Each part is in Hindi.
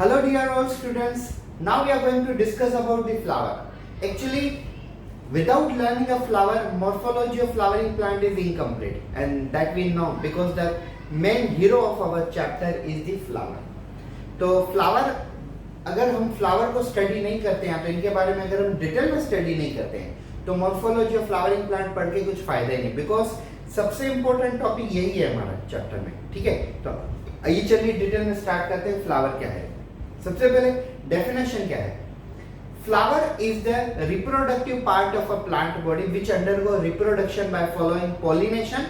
Hello dear all students, now we are going to discuss about the flower. Actually, without learning a flower, morphology of flowering plant is incomplete, and that we know because the main hero of our chapter is the flower. तो फ्लावर, अगर हम फ्लावर को स्टडी नहीं करते हैं तो इनके बारे में अगर हम डिटेल में स्टडी नहीं करते हैं तो मॉर्फोलॉजी ऑफ फ्लावरिंग प्लांट पढ़ के कुछ फायदा ही नहीं, बिकॉज सबसे इंपॉर्टेंट टॉपिक यही है हमारा चैप्टर में. ठीक है, तो आइए चलिए डिटेल में स्टार्ट करते हैं. फ्लावर क्या है? सबसे पहले डेफिनेशन क्या है? Flower is the reproductive part of a plant body which undergo reproduction by following pollination,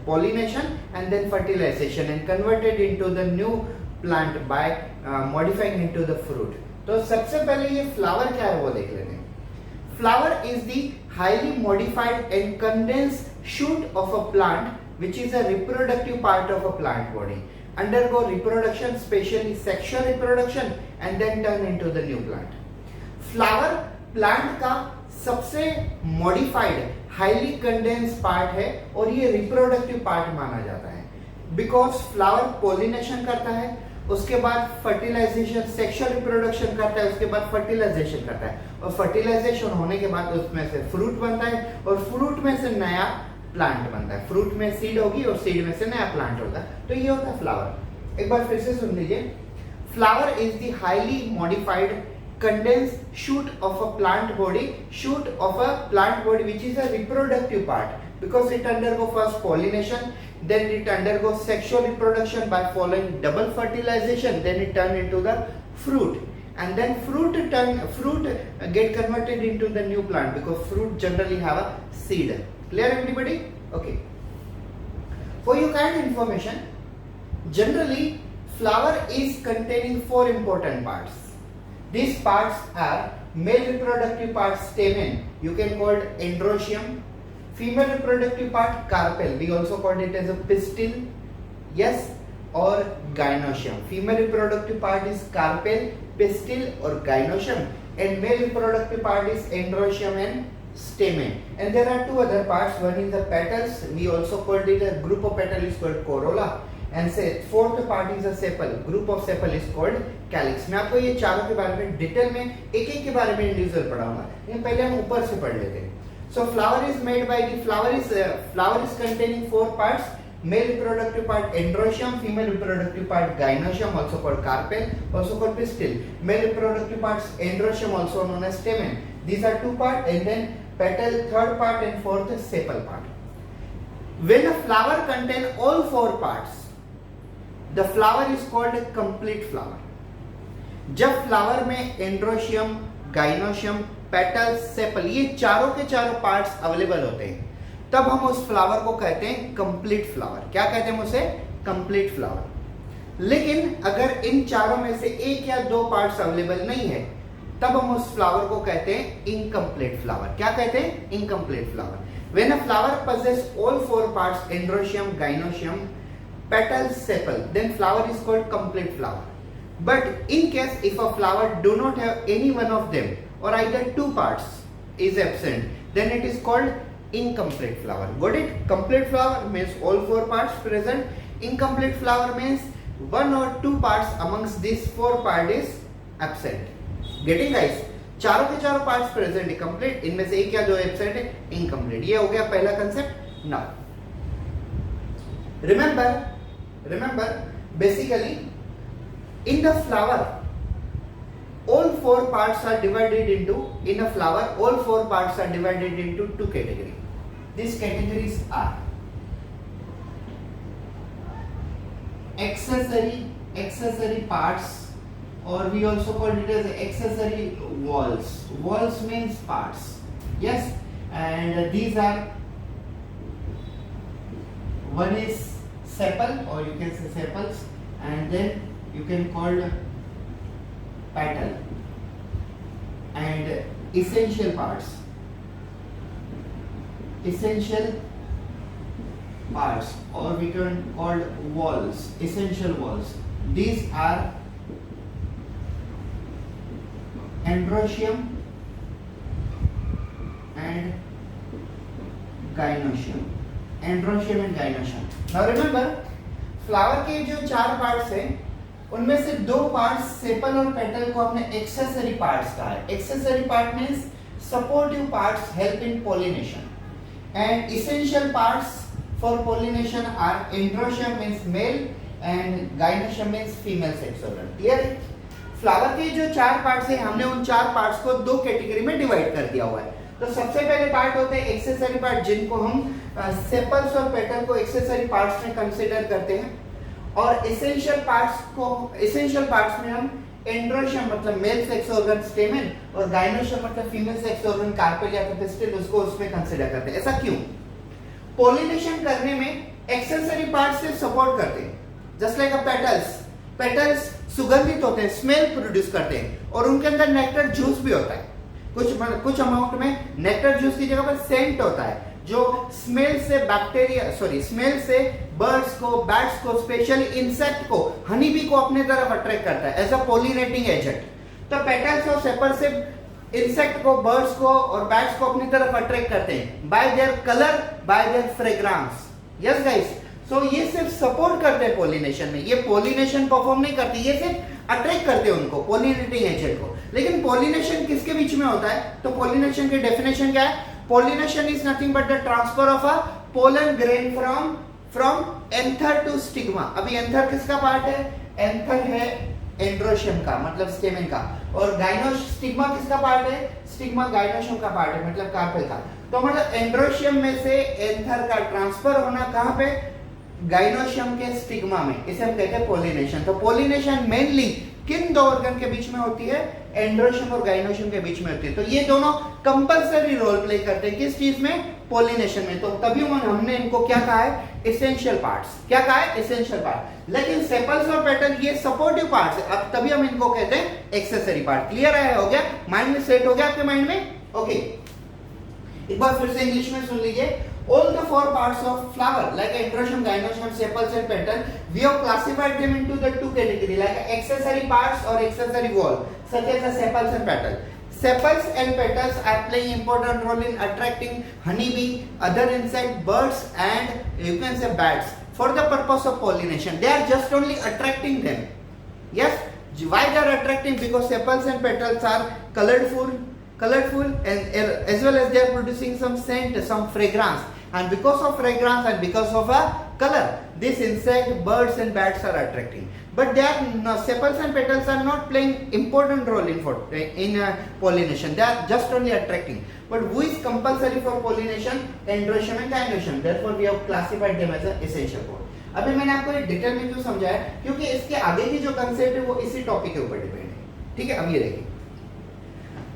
pollination and then fertilization and converted into the new plant by modifying into the fruit. तो सबसे पहले ये फ्लावर क्या है वो देख लेते हैं. Flower is the highly modified and condensed shoot of a plant which is a reproductive part of a plant body, undergo reproduction, especially sexual reproduction, and then turn into the new plant. Flower plant का सबसे modified, highly condensed part है और ये reproductive part माना जाता है because flower pollination करता है, उसके बाद फर्टिलाइजेशन, सेक्सुअल रिप्रोडक्शन करता है, उसके बाद फर्टिलाइजेशन करता है और फर्टिलाइजेशन होने के बाद उसमें से फ्रूट बनता है और फ्रूट में से नया प्लांट बनता है. फ्रूट में सीड होगी और सीड में से नया प्लांट होगा. तो ये होता है फ्लावर. एक बार फिर से सुन लीजिए. Flower is the highly modified condensed shoot of a plant body, shoot of a plant body which is a reproductive part because it undergo first pollination, then it undergoes sexual reproduction by following double fertilization, then it turn into the fruit, and then fruit get converted into the new plant because fruit generally have a seed. Clear everybody? Okay. For your kind information, generally flower is containing 4 important parts. These parts are male reproductive part stamen, you can call it androecium. Female reproductive part carpel, we also call it as a pistil, yes, or gynoecium. Female reproductive part is carpel, pistil or gynoecium, and male reproductive part is androecium and stamen. And there are 2 other parts. One is the petals, we also called it a group of petals is called corolla, and say 4th part is a sepal, group of sepal is called calyx. मैं आपको ये चारों के बारे में डिटेल में एक के बारे में इंडिविजुअल पढ़ाऊंगा, लेकिन पहले हम ऊपर से पढ़ लेते हैं. So flower is made by the flower is containing 4 parts: male reproductive part androecium, female reproductive part gynoecium, also called carpel, also called pistil. Male reproductive parts androecium, also known as stamen. These are 2 parts, and then petal 3rd part and 4th sepal part. When a flower contains all 4 parts, the flower is called a complete flower. जब फ्लावर में एंड्रोशियम, गाइनोशियम, पेटल, सेपल ये चारों के चारों पार्ट्स अवेलेबल होते हैं, तब हम उस फ्लावर को कहते हैं कंप्लीट फ्लावर. क्या कहते हैं उसे? Complete flower. लेकिन अगर इन चारों में से एक या 2 पार्ट्स अवेलेबल नहीं है तब हम उस फ्लावर को कहते हैं इनकम्प्लीट फ्लावर. क्या कहते हैं? Incomplete flower. When a flower possess all 4 parts androecium, gynoecium, petal, sepal, then flower is called complete flower. But in case if a flower do not have any one of them or either 2 parts is absent, then it is called incomplete flower. Got it? Complete flower means all 4 parts present. Incomplete flower means 1 or 2 parts amongst these 4 parts is absent. Getting guys? चारों के चारों पार्ट्स प्रेजेंट है कंप्लीट, इनमें से एक या 2 एब्सेंट है इनकम्प्लीट. ये हो गया पहला concept. Now remember basically in the flower all 4 parts are divided into, in a flower all 4 parts are divided into 2 categories. These categories are accessory parts, or we also call it as accessory walls. Walls means parts, yes, and these are, one is sepal, or you can say sepals, and then you can call petal, and essential parts, or we can call walls, essential walls. These are androecium and gynoecium. Now remember, flower के जो 4 पार्ट्स हैं उनमें से दो पार्ट्स सेपल और पेटल को हमने एक्सेसरी पार्ट्स कहा है। Accessory part means supportive parts help in pollination and essential parts for pollination are androecium means male and gynoecium means female sex organ. Clear है? फ्लावर के जो चार पार्ट्स हैं हमने उन चार पार्ट्स को दो कैटेगरी में डिवाइड कर दिया हुआ है। तो सबसे पहले पार्ट होते हैं एक्सेसरी पार्ट, जिनको हम सेपल्स और पेटल को एक्सेसरी पार्ट्स में कंसीडर करते हैं, और एसेंशियल पार्ट्स में हम एंड्रोशियम मतलब मेल सेक्स ऑर्गन स्टेमेन और गाइनोशियम मतलब फीमेल सेक्स ऑर्गन कार्पेल या पिस्टिल उसको उसमें कंसीडर करते हैं। ऐसा क्यों? पोलिनेशन करने में एक्सेसरी पार्ट्स से सपोर्ट करते हैं, जस्ट लाइक पेटल्स सुगंधित होते हैं, स्मेल प्रोड्यूस करते हैं और उनके अंदर नेक्टर जूस भी होता है। कुछ अमाउंट में नेक्टर जूस की जगह पर सेंट होता है जो स्मेल से बर्ड्स को, बैट्स को, स्पेशली इंसेक्ट को, हनी बी को अपने तरफ अट्रैक्ट करता है एज अ पोलिनेटिंग एजेंट। तो पेटल्स और सेपल्स से इंसेक्ट को, बर्ड्स को और बैट्स को अपनी तरफ अट्रैक्ट करते हैं by their colour, by their fragrance. Yes guys, so ये सिर्फ सपोर्ट करते हैं पोलिनेशन में, ये पोलिनेशन परफॉर्म नहीं करते, ये सिर्फ अट्रैक्ट करते हैं उनको, पोलिनेटिंग एजेंट को। लेकिन पोलिनेशन किसके बीच में होता है? तो पोलिनेशन की डेफिनेशन क्या है? Pollination is nothing but the transfer of a pollen grain from anther to stigma. अभी एंथर किसका पार्ट है? एंथर है एंड्रोशियम का मतलब स्टेमेन का, और स्टिग्मा किसका पार्ट है? स्टिग्मा गाइनोशियम का पार्ट है मतलब कार्पेल का। तो मतलब एंड्रोशियम में से एंथर का ट्रांसफर होना कहां पे? गाइनोशियम के स्टिग्मा में, इसे हम कहते हैं पोलिनेशन। तो पोलिनेशन मेनली किन दो ऑर्गन के बीच में होती है? एंड्रोशियम और गाइनोशियम के बीच में होती है। तो ये दोनों कंपलसरी रोल प्ले करते हैं किस चीज में? पोलिनेशन में। तो तभी हमने इनको क्या कहा है? Essential parts. क्या कहा है? Essential part. लेकिन सेपल्स और पेटल ये सपोर्टिव पार्ट्स है, अब तभी हम इनको कहते हैं एक्सेसरी पार्ट। क्लियर है? हो गया? माइंड में सेट हो गया आपके माइंड में? ओके, एक बार फिर से इंग्लिश में सुन लीजिए। All the four parts of flower like androecium, gynoecium, sepals and petal, we have classified them into the two category like accessory parts or accessory wall such as the sepals and petal. Sepals and petals are playing important role in attracting honeybee, other insect, birds and you can say bats for the purpose of pollination. They are just only attracting them. Yes, why they are attracting? Because sepals and petals are colorful and as well as they are producing some scent, some fragrance, and because of fragrance and because of a color this insect, birds and bats are attracting, but they are sepals and petals are not playing important role in pollination. They are just only attracting. But who is compulsory for pollination? Androecium and gynoecium. Therefore we have classified them as an essential part. अभी मैंने आपको ये डिटेल में क्यों समझाया? क्योंकि इसके आगे की जो कंसेप्ट है वो इसी टॉपिक के ऊपर डिपेंड है। ठीक है, अब ये देखिए,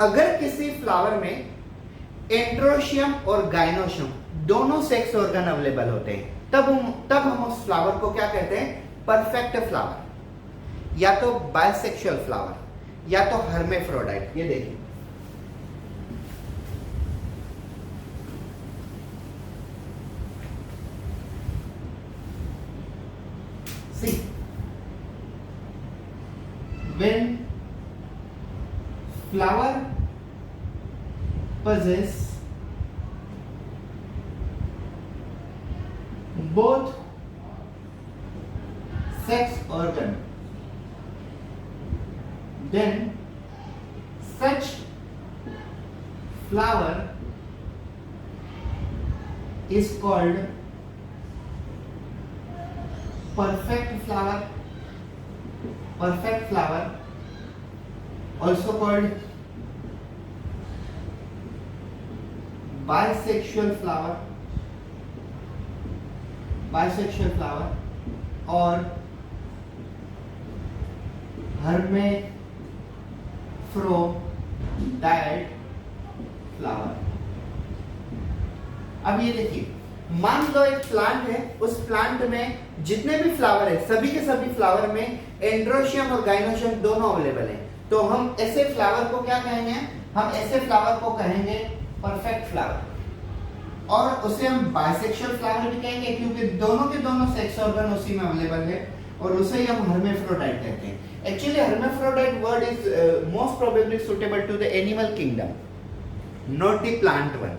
अगर किसी फ्लावर में एंड्रोशियम और गाइनोशियम दोनों सेक्स ऑर्गन अवेलेबल होते हैं तब हम उस फ्लावर को क्या कहते हैं? परफेक्ट फ्लावर, या तो बायसेक्सुअल फ्लावर या तो हर्मेफ्रोडाइट। ये देखिए, सी when flower possess both sex organ, then such flower is called perfect flower, also called bisexual flower और hermaphrodite फ्लावर। अब ये देखिए, मान लो एक प्लांट है, उस प्लांट में जितने भी फ्लावर है सभी के सभी फ्लावर में एंड्रोशियम और गाइनोशियम दोनों अवेलेबल हैं। तो हम ऐसे फ्लावर को क्या कहेंगे? हम ऐसे फ्लावर को कहेंगे परफेक्ट फ्लावर, और उसे हम बाइसेक्सुअल फ्लावर भी कहेंगे क्योंकि दोनों के दोनों सेक्स ऑर्गन उसी में अवेलेबल है, और उसे ही हम हर्मेफ्रोडाइट कहते हैं। Actually hermaphrodite word is most probably suitable to the animal kingdom, not the plant one.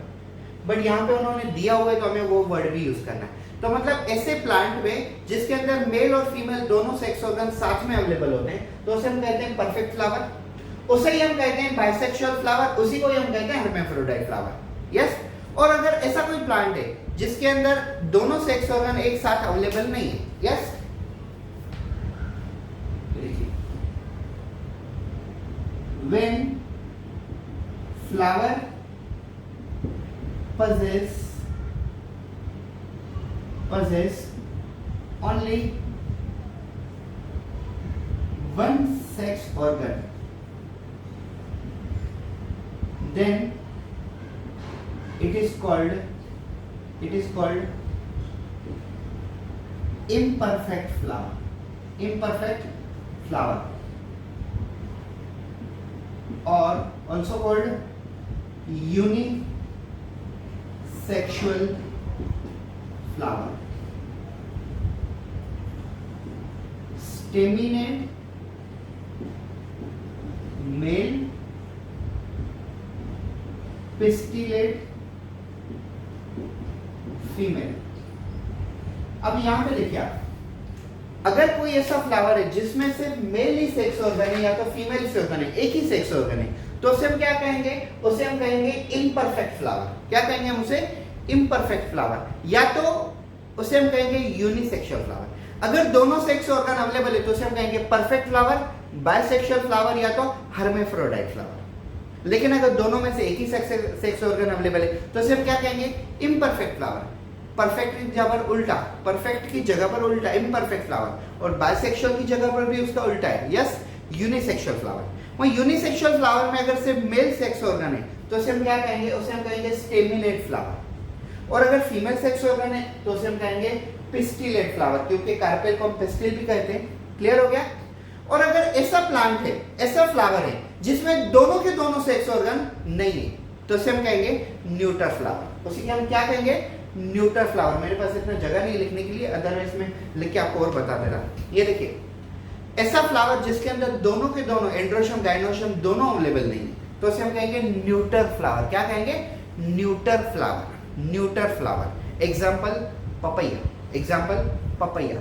But यहाँ पे उन्होंने दिया हुआ है तो हमें वो वर्ड भी यूज करना है। तो मतलब ऐसे प्लांट में जिसके अंदर मेल और फीमेल दोनों सेक्स ऑर्गन साथ में अवेलेबल होते हैं तो उसे हम कहते हैं परफेक्ट फ्लावर, उसे ही हम कहते हैं बाइसेक्सुअल फ्लावर, उसी को ही हम कहते हैं हर्मेफ्रोडाइट फ्लावर। यस। और अगर ऐसा कोई प्लांट है जिसके अंदर दोनों सेक्स ऑर्गन एक साथ अवेलेबल नहीं है, yes, when flower possess only one sex organ, then it is called imperfect flower, or also called unisexual flower. Staminate male, pistillate female. अब यहां पे देखिए आप, अगर कोई ऐसा फ्लावर है जिसमें से मेल ही सेक्स ऑर्गन है या तो फीमेल सेक्स ऑर्गन है, एक ही सेक्स ऑर्गन है, तो उसे हम क्या कहेंगे? उसे हम कहेंगे इम्परफेक्ट फ्लावर। क्या कहेंगे हम उसे? इम्परफेक्ट फ्लावर, या तो उसे हम कहेंगे यूनिसेक्सुअल फ्लावर। अगर दोनों सेक्स ऑर्गन अवेलेबल है तो उसे हम कहेंगे परफेक्ट फ्लावर, बायसेक्सुअल फ्लावर या तो हर्मेफ्रोडाइट फ्लावर। लेकिन अगर दोनों में से एक ही सेक्स ऑर्गन अवेलेबल है तो उसे हम क्या कहेंगे? Imperfect flower. परफेक्ट की जगह पर उल्टा, परफेक्ट की जगह पर उल्टा इम्परफेक्ट फ्लावर, और बायसेक्सुअल की जगह पर भी उसका उल्टा है, यस, यूनिसेक्सुअल फ्लावर। वह यूनिसेक्सुअल फ्लावर में अगर सिर्फ मेल सेक्स ऑर्गन है तो उसे हम क्या कहेंगे? उसे हम कहेंगे स्टेमिनेट फ्लावर। और अगर फीमेल सेक्स ऑर्गन है तो उसे हम कहेंगे पिस्टिलेट फ्लावर, क्योंकि कार्पेल को हम पिस्टिल भी कहते हैं। क्लियर हो गया? और अगर ऐसा प्लांट है, ऐसा फ्लावर है जिसमें दोनों के दोनों सेक्स ऑर्गन नहीं है तो उसे हम कहेंगे न्यूटर फ्लावर। उसी के हम क्या कहेंगे? Neuter flower. मेरे पास इतना जगह नहीं लिखने के लिए, अदरवाइज में लिख के आपको और बता दे रहा। ये देखिए, ऐसा फ्लावर जिसके अंदर दोनों के दोनों एंड्रोशियम गाइनोशियम दोनों अवेलेबल नहीं है तो उसे हम कहेंगे न्यूटर फ्लावर। क्या कहेंगे? Neuter flower, neuter flower. Example papaya, example papaya.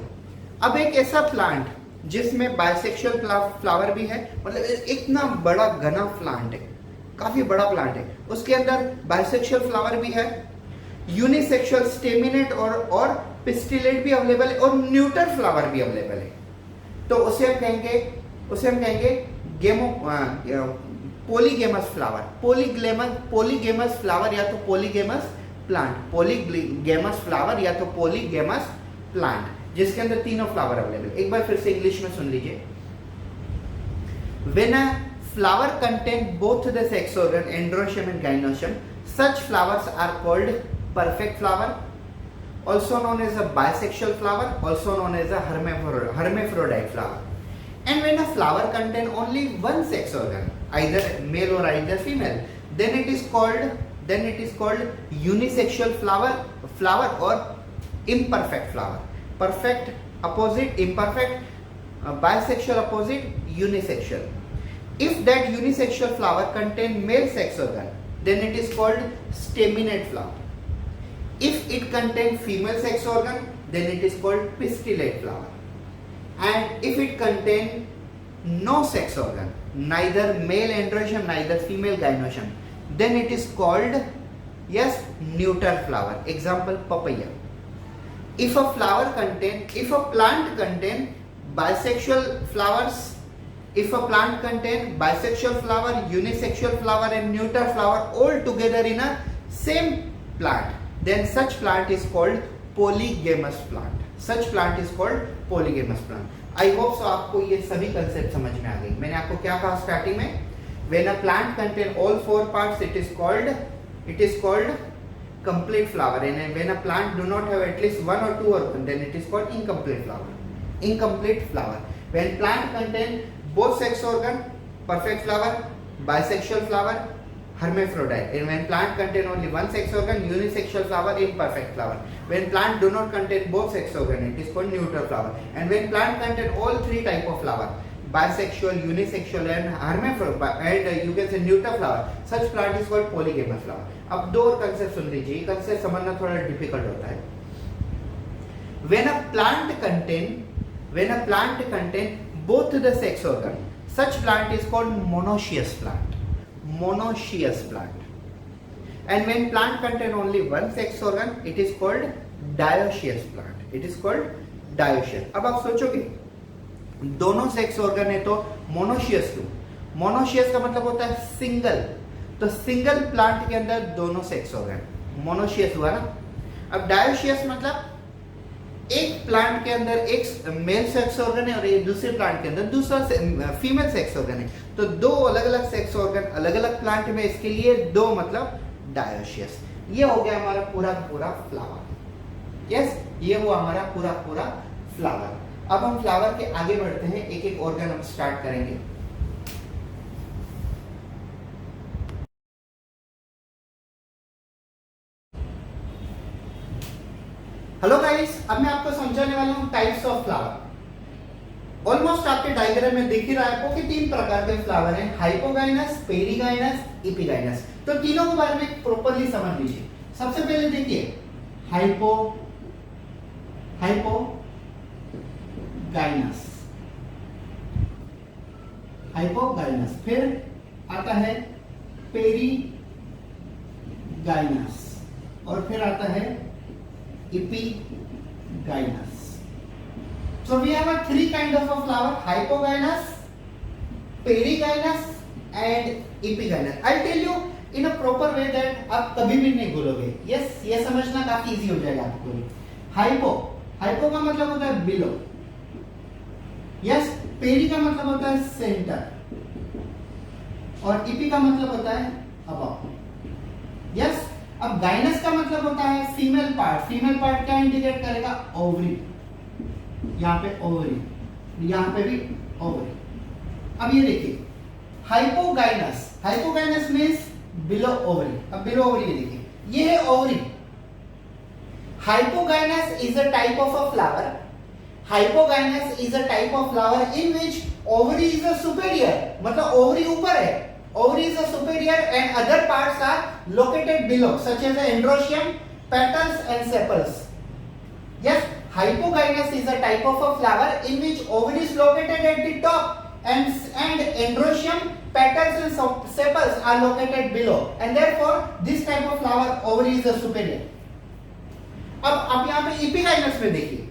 अब एक ऐसा प्लांट जिसमें बाइसेक्सुअल फ्लावर भी है, मतलब इतना बड़ा घना प्लांट है, काफी बड़ा प्लांट है, उसके अंदर बाइसेक्सुअल फ्लावर भी है, यूनिसेक्सुअल स्टेमिनेट और पिस्टिलेट भी अवेलेबल है, और न्यूटर फ्लावर भी अवेलेबल है, तो उसे हम कहेंगे पॉलीगेमस फ्लावर। पॉलीगेमस फ्लावर या तो पॉलीगेमस प्लांट, पॉलीगेमस फ्लावर या तो पॉलीगेमस प्लांट, जिसके अंदर तीनों फ्लावर अवेलेबल। एक बार फिर से इंग्लिश में सुन लीजिए। When a flower contains both the sex organ androecium and gynoecium, such flowers are called perfect flower, also known as a bisexual flower, also known as a hermaphrodite flower. And when a flower contains only one sex organ, either male or either female, then it is called unisexual flower or imperfect flower. Perfect opposite imperfect, bisexual opposite unisexual. If that unisexual flower contains male sex organ, then it is called staminate flower. If it contains female sex organ, then it is called pistillate flower. And if it contains no sex organ, neither male androecium, neither female gynoecium, then it is called, yes, neuter flower. Example papaya. If a plant contain bisexual flowers, unisexual flower and neuter flower all together in a same plant, then such plant is called polygamous plant. Such plant is called polygamous plant. I hope so आपको ये सभी कंसेप्ट समझ में आ गई। मैंने आपको क्या कहा स्टार्टिंग में? When a plant contain all four parts, it is called complete flower, and when a plant do not have at least one or two organ, then it is called incomplete flower. When plant contain both sex organ, perfect flower, bisexual flower, hermaphrodite. And when plant contain only one sex organ, unisexual flower, imperfect flower. When plant do not contain both sex organ, it is called neuter flower. And when plant contain all three type of flower, bisexual, unisexual and hermaphrodite and you can say neuter flower. Such plant is called polygamous flower. अब दो और कंसेप्ट सुन लीजिए, ये कंसेप्ट समझना थोड़ा डिफिकल्ट होता है. When a plant contain both the sex organ, such plant is called monoecious plant. Monoecious plant. And when plant contain only one sex organ, it is called dioecious plant. It is called dioecious. अब आप सोचोगे दोनों सेक्स ऑर्गन है तो मोनोशियस क्यों? मोनोशियस का मतलब होता है सिंगल, तो सिंगल प्लांट के अंदर दोनों सेक्स ऑर्गन, मोनोशियस हुआ ना. अब डायोशियस मतलब एक प्लांट के अंदर एक मेल सेक्स ऑर्गन है और एक दूसरे प्लांट के अंदर दूसरा फीमेल सेक्स ऑर्गन है, तो दो अलग अलग सेक्स ऑर्गन अलग अलग प्लांट में, इसके लिए दो मतलब डायोशियस. ये हो गया हमारा पूरा पूरा फ्लावर. यस, ये वो हमारा पूरा पूरा फ्लावर. अब हम फ्लावर के आगे बढ़ते हैं, एक एक ऑर्गन हम स्टार्ट करेंगे. हेलो गाइस, अब मैं आपको समझाने वाला हूं टाइप्स ऑफ फ्लावर. ऑलमोस्ट आपके डायग्राम में दिख ही रहा है आपको कि तीन प्रकार के फ्लावर हैं, हाइपोगाइनस, पेरीगाइनस, एपिगाइनस. तो तीनों के बारे में प्रॉपर्ली समझ लीजिए. सबसे पहले देखिए हाइपोगाइनस, फिर आता है पेरीगाइनस और फिर आता है epigynous. So we have a three kind of a flower: hypogynous, perigynous and epigynous. I'll tell you in a proper way that आप कभी भी नहीं भूलोगे. Yes, ये समझना काफी इजी हो जाएगा आपको. हाइपो का मतलब होता है बिलो. यस, पेरी का मतलब होता है सेंटर और इपी का मतलब होता है अबव. यस, अब गाइनस का मतलब होता है फीमेल पार्ट. फीमेल पार्ट क्या इंडिकेट करेगा? ओवरी. यहाँ पे ओवरी, यहाँ पे भी ओवरी. अब ये देखिए हाइपोगाइनस मीन्स बिलो ओवरी. अब बिलो ओवरी ये देखिए, ये है ovary. Hypogynous is a type of a flower. Hypogynous is a type of flower in which ovary is a superior. मतलब ovary ऊपर है. Ovary is a superior and other parts are located below, such as the androecium, petals and sepals. Yes, hypogynous is a type of a flower in which ovary is located at the top and androecium, petals and sepals are located below, and therefore this type of flower ovary is a superior. अब आप यहाँ पे एपिगाइनस में देखिए.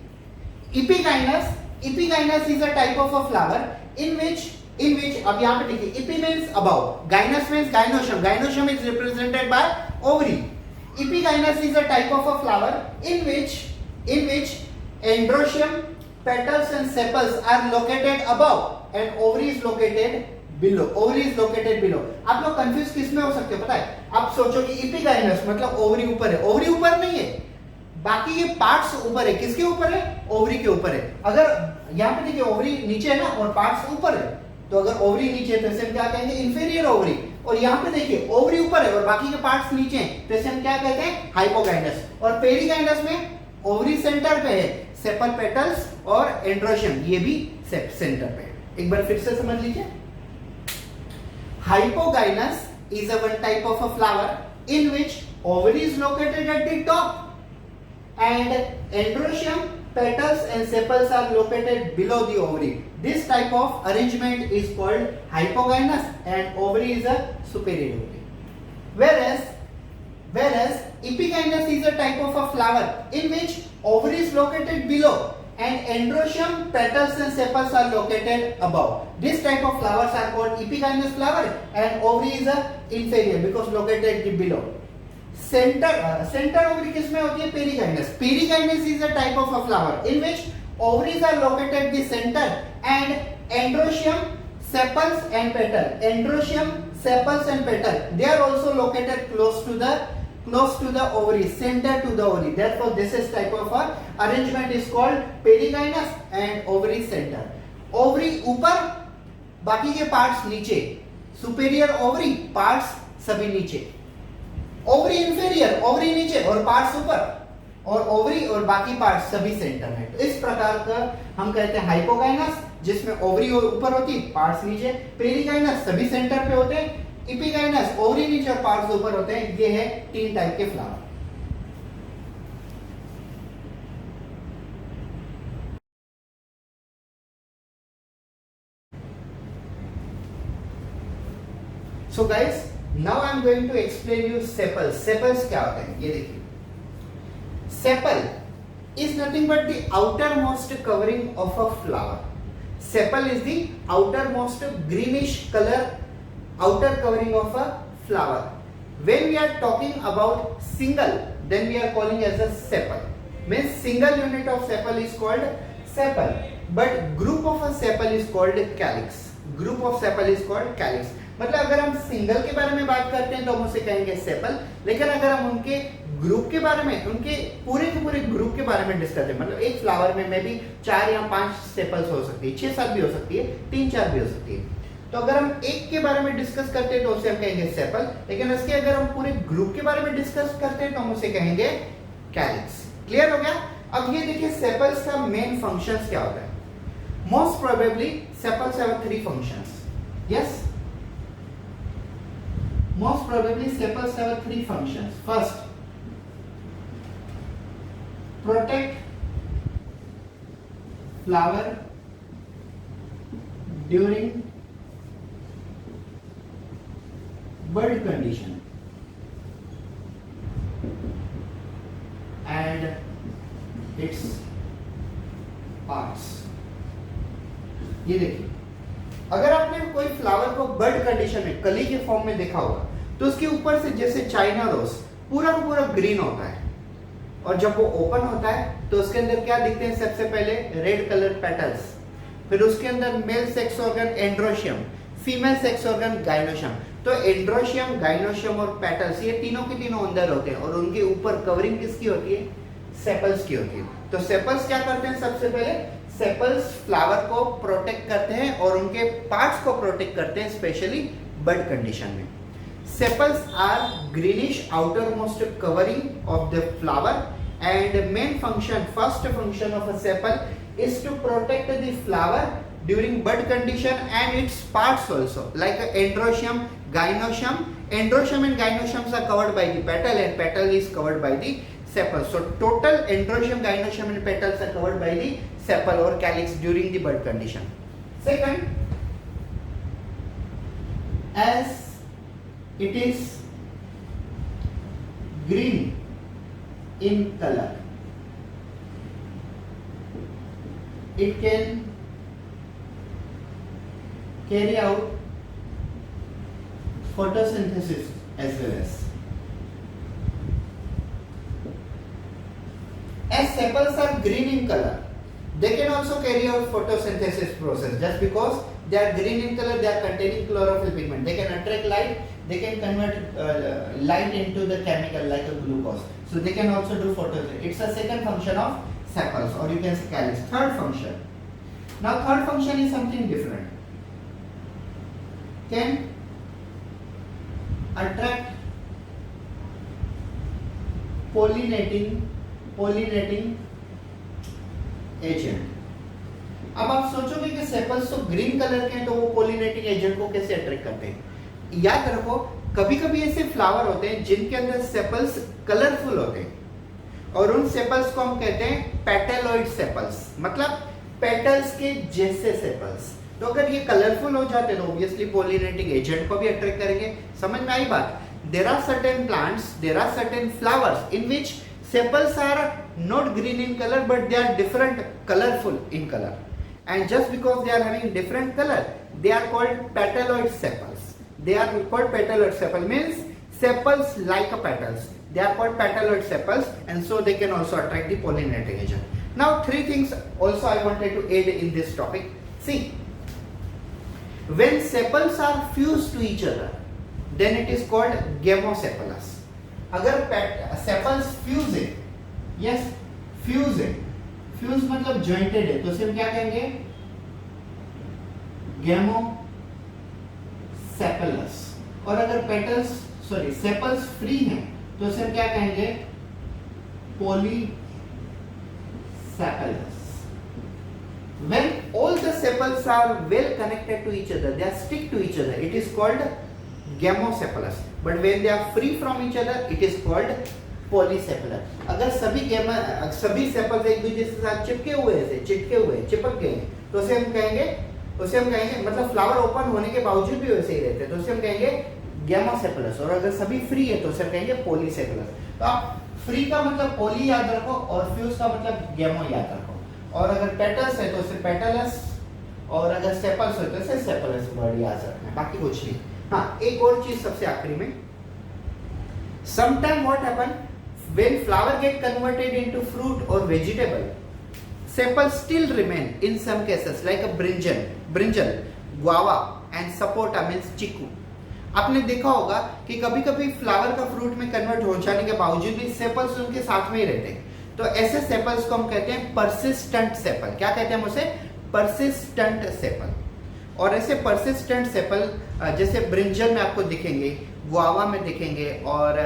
Epigynous is a type of a flower in which अब यहाँ पे देखिए, epi means above, gynous means gynoecium. Gynoecium is represented by ovary. Epigynous is a type of a flower in which androecium, petals and sepals are located above and ovary is located below. Ovary is located below. आप लोग कंफ्यूज किस में हो सकते हो पता है? आप सोचोगे एपिगाइनस मतलब ओवरी ऊपर है. ओवरी ऊपर नहीं है, बाकी ये पार्ट्स ऊपर है. किसके ऊपर है? ओवरी के ऊपर है. अगर यहाँ पे देखिए ओवरी नीचे है ना और पार्ट्स ऊपर है, तो अगर ओवरी नीचे है तो इसे हम क्या कहेंगे? Inferior ovary. और यहाँ पे देखिए ओवरी ऊपर है और बाकी के पार्ट्स नीचे हैं, तो इसे हम क्या कहते हैं? हाइपोगाइनस. और पेरीगाइनस में ओवरी सेंटर पे है, सेपल, पेटल्स और एंड्रोशियम ये भी सेंटर पे है. एक बार फिर से समझ लीजिए. Hypogynous is a one type of a flower in which ovary is located at the top and androecium, petals and sepals are located below the ovary. This type of arrangement is called hypogynous and ovary is a superior ovary. Whereas epigynous is a type of a flower in which ovary is located below and androecium, petals and sepals are located above. This type of flowers are called epigynous flower and ovary is a inferior because located below. Center ovary किसमें होती है? Perigynous. Perigynous is a type of a flower in which ovaries are located at the center and androecium, sepals and petal. Androecium, sepals and petal, they are also located close to the ovary, center to the ovary. Therefore this is type of a arrangement is called perigynous and ovary center. Ovary ऊपर, बाकी के पार्ट्स नीचे. सुपेरियर ओवरी, पार्ट्स सभी नीचे. ओवरी इंफीरियर, ओवरी नीचे और पार्ट्स ऊपर. और ओवरी और बाकी पार्ट सभी सेंटर में। तो इस प्रकार का हम कहते हैं हाइपोगाइनस, जिसमें ओवरी ऊपर होती, पार्ट्स नीचे। पेरिगाइनस सभी सेंटर पे होते हैं। इपिगाइनस ओवरी नीचे और पार्ट्स ऊपर होते हैं। ये है 3 टाइप के flower. So guys, now I am going to explain you sepals. Sepals क्या होते हैं, ये देखिए। Sepal is nothing but the outermost covering of a flower. Sepal is the outermost greenish color outer covering of a flower. When we are talking about single, then we are calling as a sepal. Means single unit of sepal is called sepal, but group of a sepal is called calyx. Group of sepal is called calyx. मतलब अगर हम सिंगल के बारे में बात करते हैं तो हम उसे कहेंगे सेपल, लेकिन अगर हम उनके ग्रुप के बारे में, उनके पूरे के पूरे ग्रुप के बारे में डिस्कस करें, मतलब एक फ्लावर में भी 4 या 5 सेपल्स हो सकती है, 6-7 भी हो सकती है, 3-4 भी हो सकती है। तो अगर हम एक के बारे में डिस्कस करते हैं तो उसे हम कहेंगे सेपल, लेकिन इसके अगर हम पूरे ग्रुप के बारे में डिस्कस करते हैं तो हम उसे कहेंगे कैलिक्स। क्लियर हो गया? अब ये देखिए सेपल्स का मेन फंक्शंस क्या होता है। Most probably sepals have 3 functions. Yes, most probably sepals have 3 functions. First, protect flower during bud condition and its parts. ये देखिए, अगर आपने कोई फ्लावर को बर्ड कंडीशन में कली के फॉर्म में देखा होगा तो उसके ऊपर से जैसे चाइना रोज पूरा का पूरा ग्रीन होता है, और जब वो ओपन होता है तो उसके अंदर क्या दिखते हैं? सबसे पहले रेड कलर पेटल्स, फिर उसके अंदर male sex organ androecium, female sex organ gynoecium. तो एंड्रोशियम, गाइनोशियम और पेटल्स ये तीनों के तीनों अंदर होते हैं, और उनके ऊपर कवरिंग किसकी होती है? सेपल्स की होती है। तो सेपल्स क्या करते हैं? सबसे पहले सेपल्स फ्लावर को प्रोटेक्ट करते हैं और उनके पार्ट्स को प्रोटेक्ट करते हैं, स्पेशली बड कंडीशन में। Sepals are greenish outermost covering of the flower and main function, first function of a sepal is to protect the flower during bud condition and its parts also, like androecium, gynoecium. Androecium and gynoecium are covered by the petal and petal is covered by the sepal. So total androecium, gynoecium and petals are covered by the sepal or calyx during the bud condition. Second, as it is green in color, it can carry out photosynthesis as well as sepals are green in color, they can also carry out photosynthesis process. Just because they are green in color, they are containing chlorophyll pigment, they can attract light, they can convert light into the chemical like a glucose, so they can also do photosynthesis. It's a second function of sepals, or you can say calyx. Third function, now third function is something different, can attract pollinating agent. अब आप सोचोगे कि सेपल्स तो ग्रीन कलर के हैं, तो वो पोलिनेटिंग एजेंट को कैसे अट्रैक्ट करते हैं? याद रखो, कभी कभी ऐसे फ्लावर होते हैं जिनके अंदर सेपल्स कलरफुल होते हैं, और उन सेपल्स को हम कहते हैं पेटलोइड सेपल्स, मतलब पेटल्स के जैसे सेपल्स। तो अगर ये कलरफुल हो जाते हैं तो ऑब्वियसली पोलिनेटिंग एजेंट को भी अट्रैक्ट करेंगे। समझ में आई बात? There are certain plants, there are certain flowers in which sepals are not green in color but they are different colorful in color, and just because they are having different color they are called petaloid sepals. They are called petaloid sepal, means sepals like a petals, they are called petaloid sepals, and so they can also attract the pollinating agent. Now 3 things also I wanted to add in this topic. See, when sepals are fused to each other then it is called gamosepalous. अगर सेपल्स फ्यूज है, यस फ्यूज है, फ्यूज मतलब जॉइंटेड है, तो उसे हम क्या कहेंगे? गेमोसेपलस। और अगर पेटल्स सेपल्स फ्री हैं तो उसे हम क्या कहेंगे? polysepalous. When all the sepals are well connected to each other, they are stick to each other, it is called gamosepalous. But when they are free from each other, it is called polycephalus. अगर सभी सेपल्स एक दूसरे के साथ चिपके हुए चिपक गए तो उसे हम कहेंगे मतलब फ्लावर ओपन होने के बावजूद भी वैसे ही रहते हैं तो उसे हम कहेंगे गैमोसेपलस। और अगर सभी फ्री है तो उसे कहेंगे पोलीसेपलस। तो आप फ्री का मतलब पोली याद रखो और फ्यूज का मतलब गैमो याद रखो। और अगर पेटल्स है तो उसे पेटलस और अगर सेपल्स है तो उसे सेपलस वर्ड याद रखना है, बाकी कुछ नहीं। हाँ, एक और चीज सबसे आखिरी में, sometime what happen when flower get converted into fruit or vegetable, sepals still remain in some cases like a brinjal, guava and sapota means chiku. आपने देखा होगा कि कभी-कभी फ्लावर का फ्रूट में कन्वर्ट हो जाने के बावजूद भी सेपल्स उनके साथ में ही रहते हैं। तो ऐसे सेपल्स को हम कहते हैं परसिस्टेंट सेपल। क्या कहते हैं उसे? Persistent sepal. और ऐसे परसिस्टेंट सेपल जैसे ब्रिंजल में आपको दिखेंगे, गुआवा में दिखेंगे और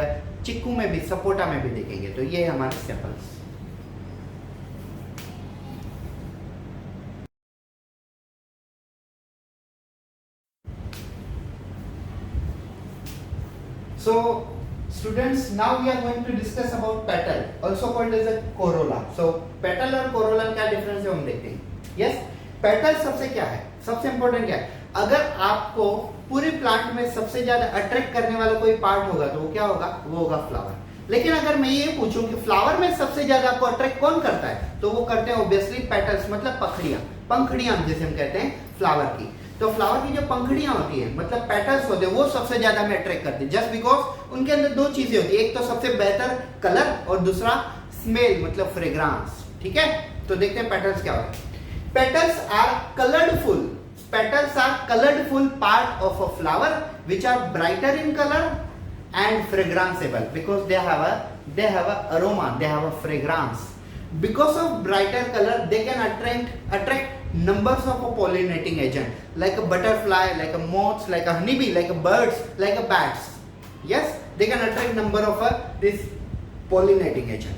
चिक्कू में भी, सपोटा में भी दिखेंगे। तो ये हमारे sepals. So students, now we are going to discuss about petal, also called as a corolla. So petal और corolla क्या डिफरेंस है हम देखते हैं। Yes, petal सबसे क्या है, सबसे इंपॉर्टेंट क्या है? अगर आपको पूरे प्लांट में सबसे ज्यादा अट्रैक्ट करने वाला कोई पार्ट होगा तो वो क्या होगा? वो होगा फ्लावर। लेकिन अगर मैं ये पूछूं कि फ्लावर में सबसे ज्यादा आपको अट्रैक्ट कौन करता है, तो वो करते हैं ऑब्वियसली पेटल्स, मतलब पंखड़ियां जैसे हम कहते हैं फ्लावर की। तो फ्लावर की जो पंखड़ियां होती है मतलब पेटल्स होते हैं, वो सबसे ज्यादा हमें अट्रैक्ट करती है, जस्ट बिकॉज उनके अंदर दो चीजें होती है, एक तो सबसे बेहतर कलर और दूसरा स्मेल मतलब फ्रेग्रेंस। ठीक है, तो देखते हैं पेटल्स क्या होते हैं। Petals are colourful part of a flower which are brighter in color and fragranceable because they have a aroma, they have a fragrance. Because of brighter color they can attract numbers of a pollinating agent like a butterfly, like a moths, like a honeybee, like a birds, like a bats. Yes, they can attract number of this pollinating agent.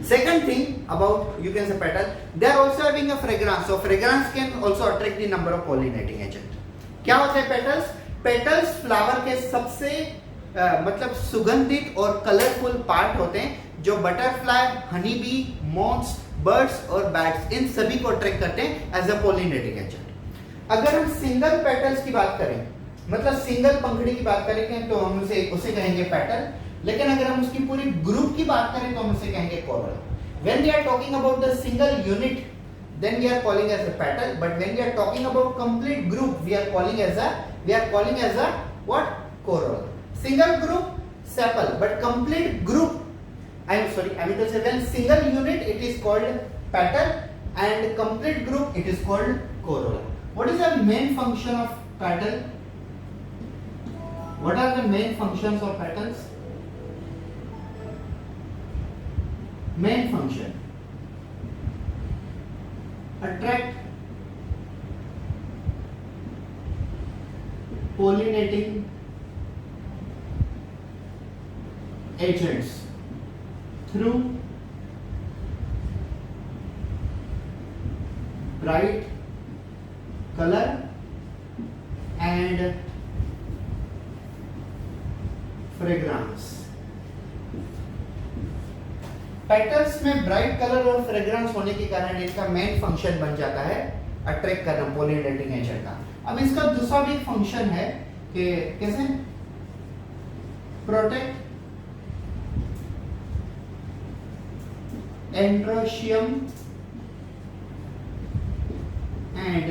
Second thing about, you can say petal, they are also having a fragrance, so fragrance can also attract the number of pollinating agent. क्या होता है पेटल्स फ्लावर के सबसे मतलब सुगंधित और कलरफुल पार्ट होते हैं जो butterfly, honey bee, moths, birds और बैट्स इन सभी को अट्रैक्ट करते हैं एज अ पोलिनेटिंग एजेंट। अगर हम सिंगल पेटल्स की बात करें मतलब सिंगल पंखड़ी की बात करेंगे तो हम उसे कहेंगे पेटल, लेकिन अगर हम उसकी पूरी ग्रुप की बात करें तो हम उसे कहेंगे coral. When we are talking about the single unit, then we are calling as a petal, but when we are talking about complete group, we are calling as a what? Corolla. Single group sepal, but complete group, I mean to say when single unit it is called petal and complete group it is called corolla. What is the main function of petal? What are the main functions of petals? Main function: attract pollinating agents through bright color and fragrance. Petals में ब्राइट कलर और फ्रेग्रेंस होने के कारण इसका मेन फंक्शन बन जाता है अट्रैक्ट करना पोलिनेटिंग एजेंट का। अब इसका दूसरा भी फंक्शन है कि कैसे protect androecium and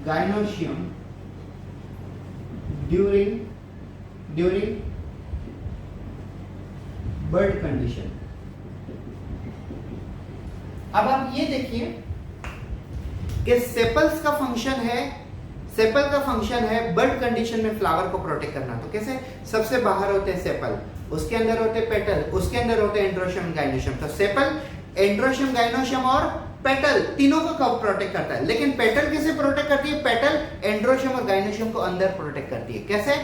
gynoecium during bird condition. अब आप ये देखिए कि सेपल का फंक्शन है बर्ड कंडीशन में फ्लावर को प्रोटेक्ट करना। तो कैसे? सबसे बाहर होते हैं सेपल, उसके अंदर होते हैं पेटल, उसके अंदर होते हैं एंड्रोशियम गाइनोशियम। तो सेपल, एंड्रोशियम गाइनोशियम और पेटल तीनों को कब प्रोटेक्ट करता है? लेकिन पेटल किसे प्रोटेक्ट करती है? पेटल एंड्रोशियम और गाइनोशियम को अंदर प्रोटेक्ट करती है। कैसे?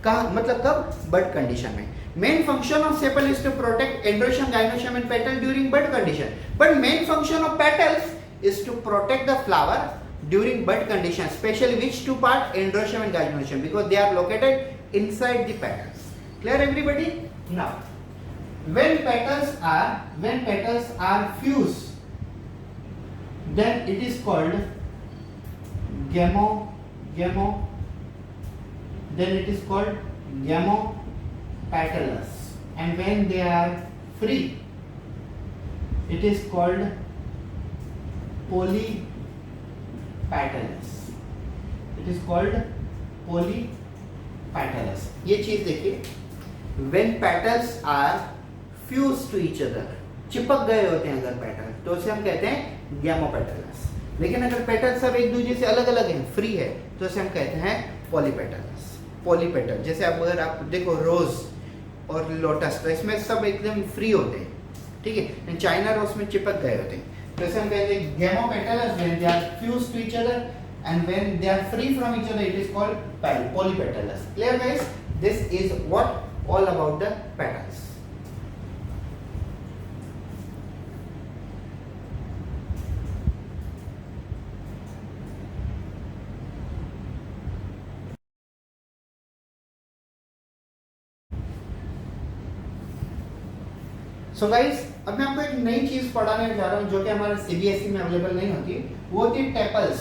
कहा मतलब कब? बर्ड कंडीशन में। Main function of sepal is to protect androecium, gynoecium and petal during bud condition. But main function of petals is to protect the flower during bud condition, especially which two part, androecium and gynoecium, because they are located inside the petals. Clear everybody? Now, when petals are fused, then it is called then it is called gamopetalous, and when they are free, it is called polypetalous. It is called polypetalous. ये चीज देखिए, when petals are fused to each other, चिपक गए होते हैं अगर पेटल, तो उसे हम कहते हैं गैमोपेटलस. लेकिन अगर पेटल सब एक दूसरे से अलग अलग हैं, फ्री है, तो उसे हम कहते हैं पॉलीपेटलस. पॉलीपेटल, जैसे आप अगर आप देखो रोज और लोटस, तो इसमें सब एकदम फ्री होते हैं, ठीक है. चाइना रोज में चिपक गए होते हैं, तो इसे हम कहते हैं gamopetalous when they are fused to each other, and when they are free from each other, it is called polypetalous. Clear guys? This is what all about the petals. So guys, अब मैं आपको एक नई चीज पढ़ाने जा रहा हूं जो कि हमारे सीबीएसई में अवेलेबल नहीं होती. वो होती है टेपल्स.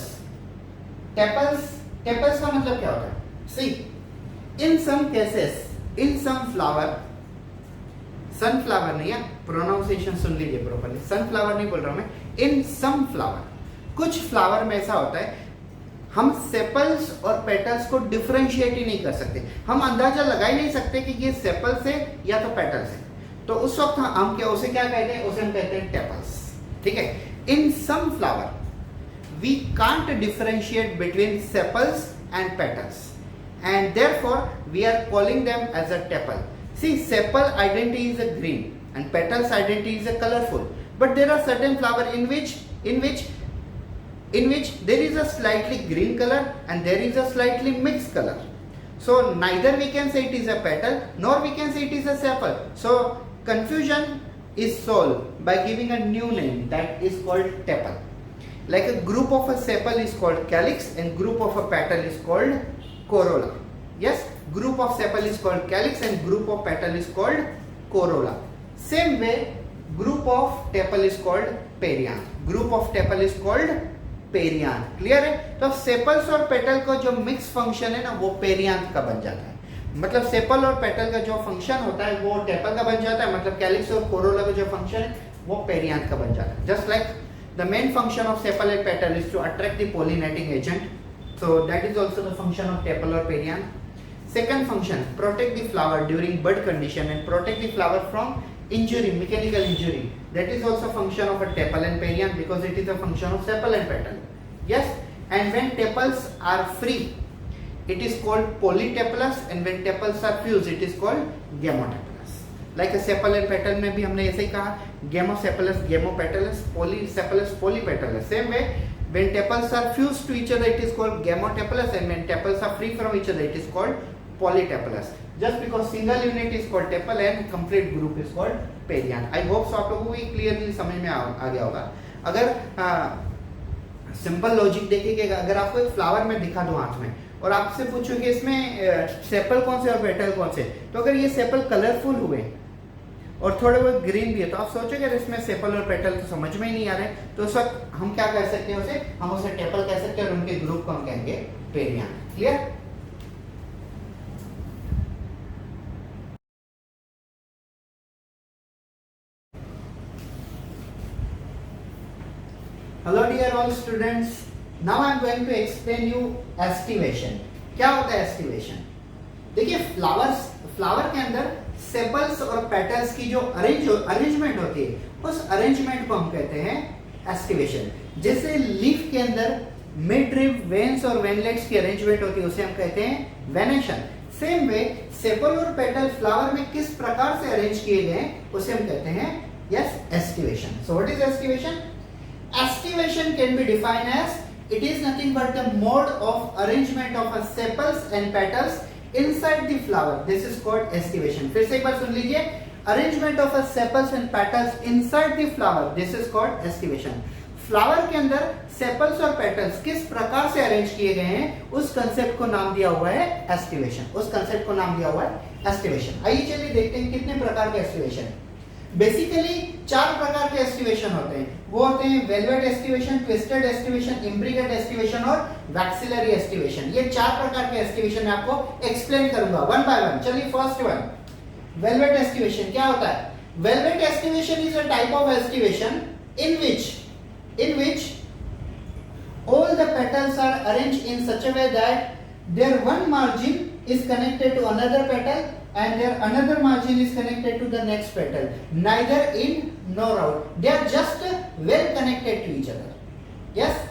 टेपल्स का मतलब क्या होता है? सी, इन सम केसेस, इन सम फ्लावर, सनफ्लावर नहीं है, प्रोनाउंसिएशन सुन लीजिए प्रॉपर्ली, सनफ्लावर नहीं बोल रहा मैं, इन सम फ्लावर, कुछ फ्लावर में ऐसा होता है हम सेपल्स और पेटल्स को डिफरेंशिएट ही नहीं कर सकते. हम अंदाजा लगा ही नहीं सकते कि ये सेपल्स है या तो पेटल्स है. तो उस वक्त हम क्या उसे क्या कहते हैं? उसे हम कहते हैं टेपल्स. ठीक है. In some flower we can't differentiate between sepals and petals, and therefore we are calling them as a tepal. See, sepal identity is a green and petals identity is a colorful, but there are certain flower in which there is a slightly green color and there is a slightly mixed color. So neither we can say it is a petal nor we can say it is a sepal. So confusion is solved by giving a new name that is called tepal. Like a group of a sepal is called calyx and group of a petal is called corolla. Yes, group of sepal is called calyx and group of petal is called corolla. Same way, group of tepal is called perianth. Group of tepal is called perianth. Clear है? तो sepals और petal का जो mix function है ना, वो perianth का बन जाता है. मतलब सेपल और पेटल का जो फंक्शन होता है वो टेपल का बन जाता है. मतलब कैलिक्स और कोरोला का जो फंक्शन है वो पेरियांथ का बन जाता है. Just like the main function of sepal and petal is to attract the pollinating agent, so that is also the function of tepal or perianth. Second function, protect the flower during bud condition and protect the flower from injury, mechanical injury. That is also function of a tepal and perianth because it is a function of sepal and petal. Yes, and when tepals are free, it is called polytepalous, and when tepals are fused, it is called gamotepalous. Like a sepal and petal में भी हमने ऐसे ही कहा, gamocephalous, gamopetalous, polycephalous, polypetalous. Same way, when tepals are fused to each other, it is called gamotepalous, and when tepals are free from each other, it is called polytepalous. Just because single unit is called tepal and complete group is called perianth. I hope so आप लोगों को भी clearly समझ में आ गया होगा. अगर सिंपल लॉजिक देखिएगा, अगर आपको एक फ्लावर में दिखा दो हाथ में और आपसे पूछो कि इसमें सेपल कौन से और पेटल कौन से, तो अगर ये सेपल कलरफुल हुए और थोड़े बहुत ग्रीन भी है तो आप सोचोगे अगर इसमें सेपल और पेटल तो समझ में ही नहीं आ रहे, तो उस वक्त हम क्या कह सकते हैं उसे, हम उसे टेपल कह सकते हैं और उनके ग्रुप को हम कहेंगे perianth. Clear? Hello dear all students, now I am going to explain you aestivation. क्या होता है एस्टिवेशन? देखिए, फ्लावर के अंदर सेपल्स और पेटल्स की जो अरेंजमेंट होती है, उस अरेंजमेंट को हम कहते हैं एस्टिवेशन. जैसे लीफ के अंदर मिड रिब, वेन्स और वेनलेट्स की अरेंजमेंट होती है, उसे हम कहते हैं वेनेशन. सेम वे सेपल और पेटल फ्लावर में किस प्रकार से अरेंज किए गए उसे हम कहते हैं yes aestivation. So what is aestivation? Estivation can be defined as it is nothing but the mode of arrangement of a sepals and petals inside the flower, this is called estivation. फिर से एक बार सुन लीजिए, arrangement of a sepals and petals inside the flower, this is called estivation. Flower के अंदर सेपल्स और पेटल्स किस प्रकार से अरेंज किए गए हैं, उस कंसेप्ट को नाम दिया हुआ है एस्टिवेशन. उस कंसेप्ट को नाम दिया हुआ है एस्टिवेशन. आइए चलिए देखते हैं कितने प्रकार के एस्टिवेशन है. बेसिकली 4 प्रकार के एस्टिवेशन होते हैं. वो होते हैं velvet aestivation, twisted aestivation, imbricate aestivation और वैक्सिलरी एस्टिवेशन. ये 4 प्रकार के एस्टिवेशन मैं आपको एक्सप्लेन करूंगा वन बाय वन. चलिए फर्स्ट वन, वेलवेट एस्टिवेशन क्या होता है. Velvet aestivation is a type of aestivation in which all the petals are arranged in such a way that their one margin is connected to another petal and their another margin is connected to the next petal, neither in nor out. They are just well connected to each other. Yes,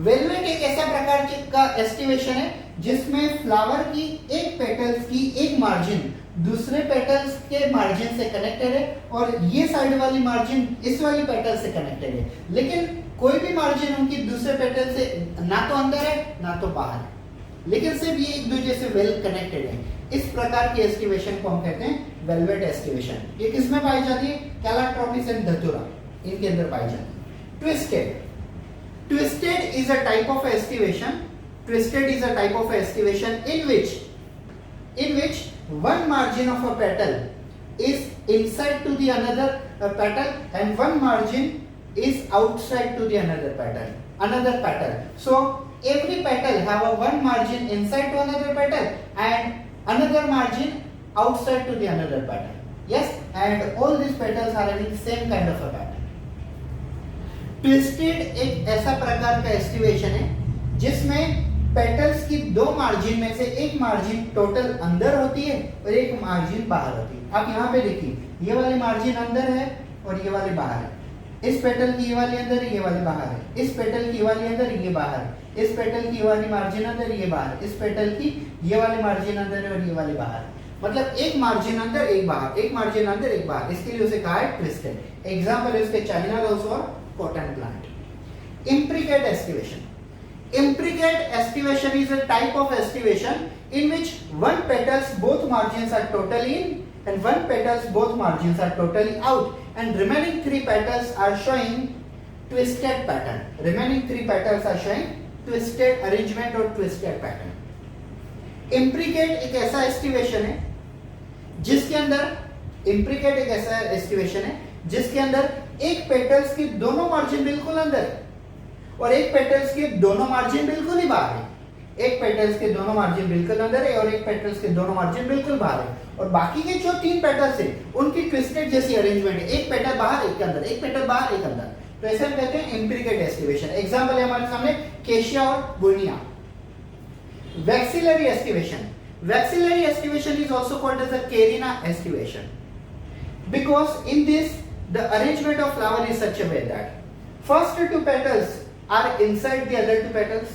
velvet एक ऐसा प्रकार का एस्टिवेशन है जिसमें फ्लावर की एक पेटल्स की एक मार्जिन दूसरे पेटल्स के मार्जिन से कनेक्टेड है और ये साइड वाली मार्जिन इस वाली पेटल से कनेक्टेड है, लेकिन कोई भी मार्जिन उनकी दूसरे पेटल से ना तो अंदर है ना तो बाहर है, लेकिन सिर्फ ये एक दूसरे से वेल कनेक्टेड है. इस प्रकार के एस्टिवेशन को हम कहते हैं वेलवेट एस्टिवेशन. ये किसमें पाई जाती है, कैलाट्रोपिस एंड धतूरा, इनके अंदर पाई जाती है. Twisted is a type of estivation. Twisted is a type of estivation in which one margin of a petal is inside to the another petal and one margin is outside to the another petal. So every petal have a one margin inside to another petal and another margin outside to the another petal. Yes, and all these petals are having same kind of a pattern. Twisted एक ऐसा प्रकार का एस्टिवेशन है जिसमें पेटल्स की दो मार्जिन में से एक मार्जिन टोटल अंदर होती है और एक मार्जिन बाहर होती है. आप यहाँ पे देखिए, ये वाली मार्जिन अंदर है और ये वाली बाहर है. इस पेटल की ये वाली अंदर, ये वाली बाहर है. इस पेटल की वाली अंदर, ये बाहर है. इस पेटल की वाली मार्जिन अंदर, ये बाहर. इस पेटल की ये वाली मार्जिन अंदर है और ये वाली बाहर. मतलब एक मार्जिन अंदर एक बाहर, एक मार्जिन अंदर एक बाहर, इसके लिए उसे कहा है ट्विस्टेड. एग्जांपल है उसके चाइना रोज और cotton plant. Imbricate estivation. Imbricate estivation is a type of estivation in which one petals both margins are totally in and one petals both margins are totally out and remaining 3 petals are showing twisted pattern. Remaining 3 petals are showing twisted arrangement or twisted pattern. Imbricate एक ऐसा estivation है जिसके अंदर imbricate एक ऐसा estivation है जिसके अंदर एक पेटल्स के दोनों मार्जिन बिल्कुल अंदर और एक पेटल्स के दोनों मार्जिन बिल्कुल ही बाहर है. एक पेटल्स के दोनों मार्जिन बिल्कुल अंदर है और एक पेटल्स के दोनों मार्जिन बिल्कुल बाहर है और बाकी के जो 3 पेटल्स है उनकी ट्विस्टेड जैसी अरेंजमेंट है. एक पेटल बाहर, एक अंदर, एक पेटल बाहर, एक अंदर. तो ऐसे हम कहते हैं इम्ब्रिकेट एस्टिवेशन. एग्जांपल है हमारे सामने केशिया और बुनिया. Vexillary aestivation. Waxillary estivation is also called as a Carina estivation because in this the arrangement of flower is such a way that first 2 petals are inside the other 2 petals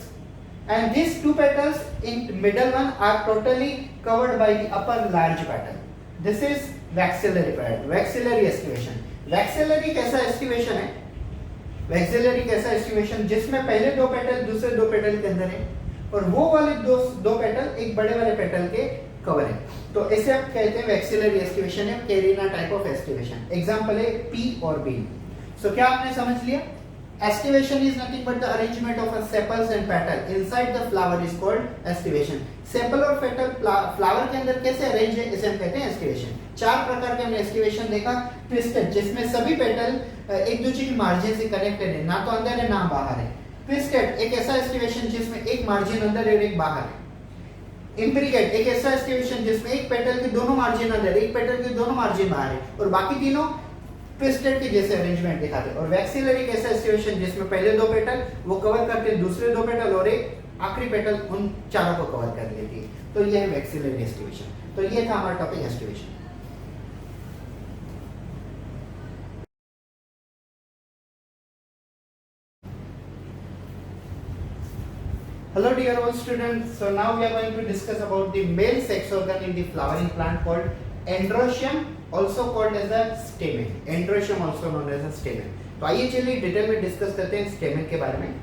and these 2 petals in middle one are totally covered by the upper large petal. This is waxillary estivation. Waxillary कैसा estivation है? Waxillary कैसा estivation जिसमें पहले 2 पेटल दूसरे 2 पेटल के अंदर है और वो वाले दो पेटल एक बड़े वाले पेटल के कवर है. तो इसे आप कहते हैं वैक्सिलरी एस्टिवेशन है, carina type of aestivation. Example है पी और बी. सो क्या आपने समझ लिया? Aestivation is nothing but the arrangement of a sepals and petal inside the flower is called aestivation. Sepal और पेटल फ्लावर के अंदर कैसे अरेंज है इसे हम कहते हैं एस्टिवेशन. 4 प्रकार के हमने एस्टिवेशन देखा. ट्विस्टेड जिसमें सभी पेटल एक दूसरे की मार्जिन से कनेक्टेड है, ना तो अंदर है ना बाहर है. ट्विस्टेड एक ऐसा एस्टिवेशन जिसमें एक मार्जिन अंदर है और एक बाहर है. इम्ब्रिकेट एक ऐसा एस्टिवेशन जिसमें एक पेटल के दोनों मार्जिन अंदर, एक पेटल के दोनों मार्जिन बाहर है और बाकी तीनों ट्विस्टेड के जैसे अरेंजमेंट दिखाते हैं. और वैक्सिलरी एक ऐसा एस्टिवेशन जिसमें पहले 2 पेटल वो कवर करते हैं, दूसरे 2 पेटल और एक आखिरी पेटल उन चारों को कवर कर लेती है. तो ये है वैक्सिलरी एस्टिवेशन. तो ये था हमारा topic aestivation. Hello dear all students, so now we are going to discuss about the male sex organ in the flowering plant called androecium, also called as a stamen. Androecium also known as a stamen. तो आइए चलिए डिटेल में डिस्कस करते हैं stamen के बारे में.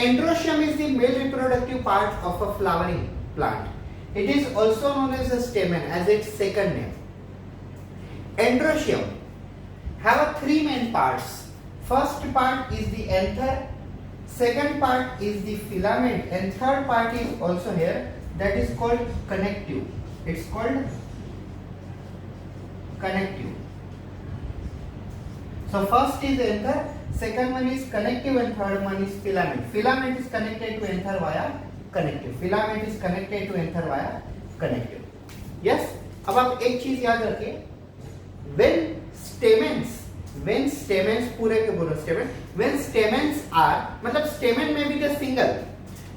Androecium is the male reproductive part of a flowering plant. It is also known as a stamen, as its second name. Androecium have three main parts. First part is the anther, second part is the filament, and third part is also here, that is called connective. It's called connective. So first is anther, second one is connective, and third one is filament. Filament is connected to anther via connective. Filament is connected to anther via connective. Yes? अब आप एक चीज याद रखिए, when stamens पूरे के पूरे stamen, when stamens are, मतलब stamen में भी the single,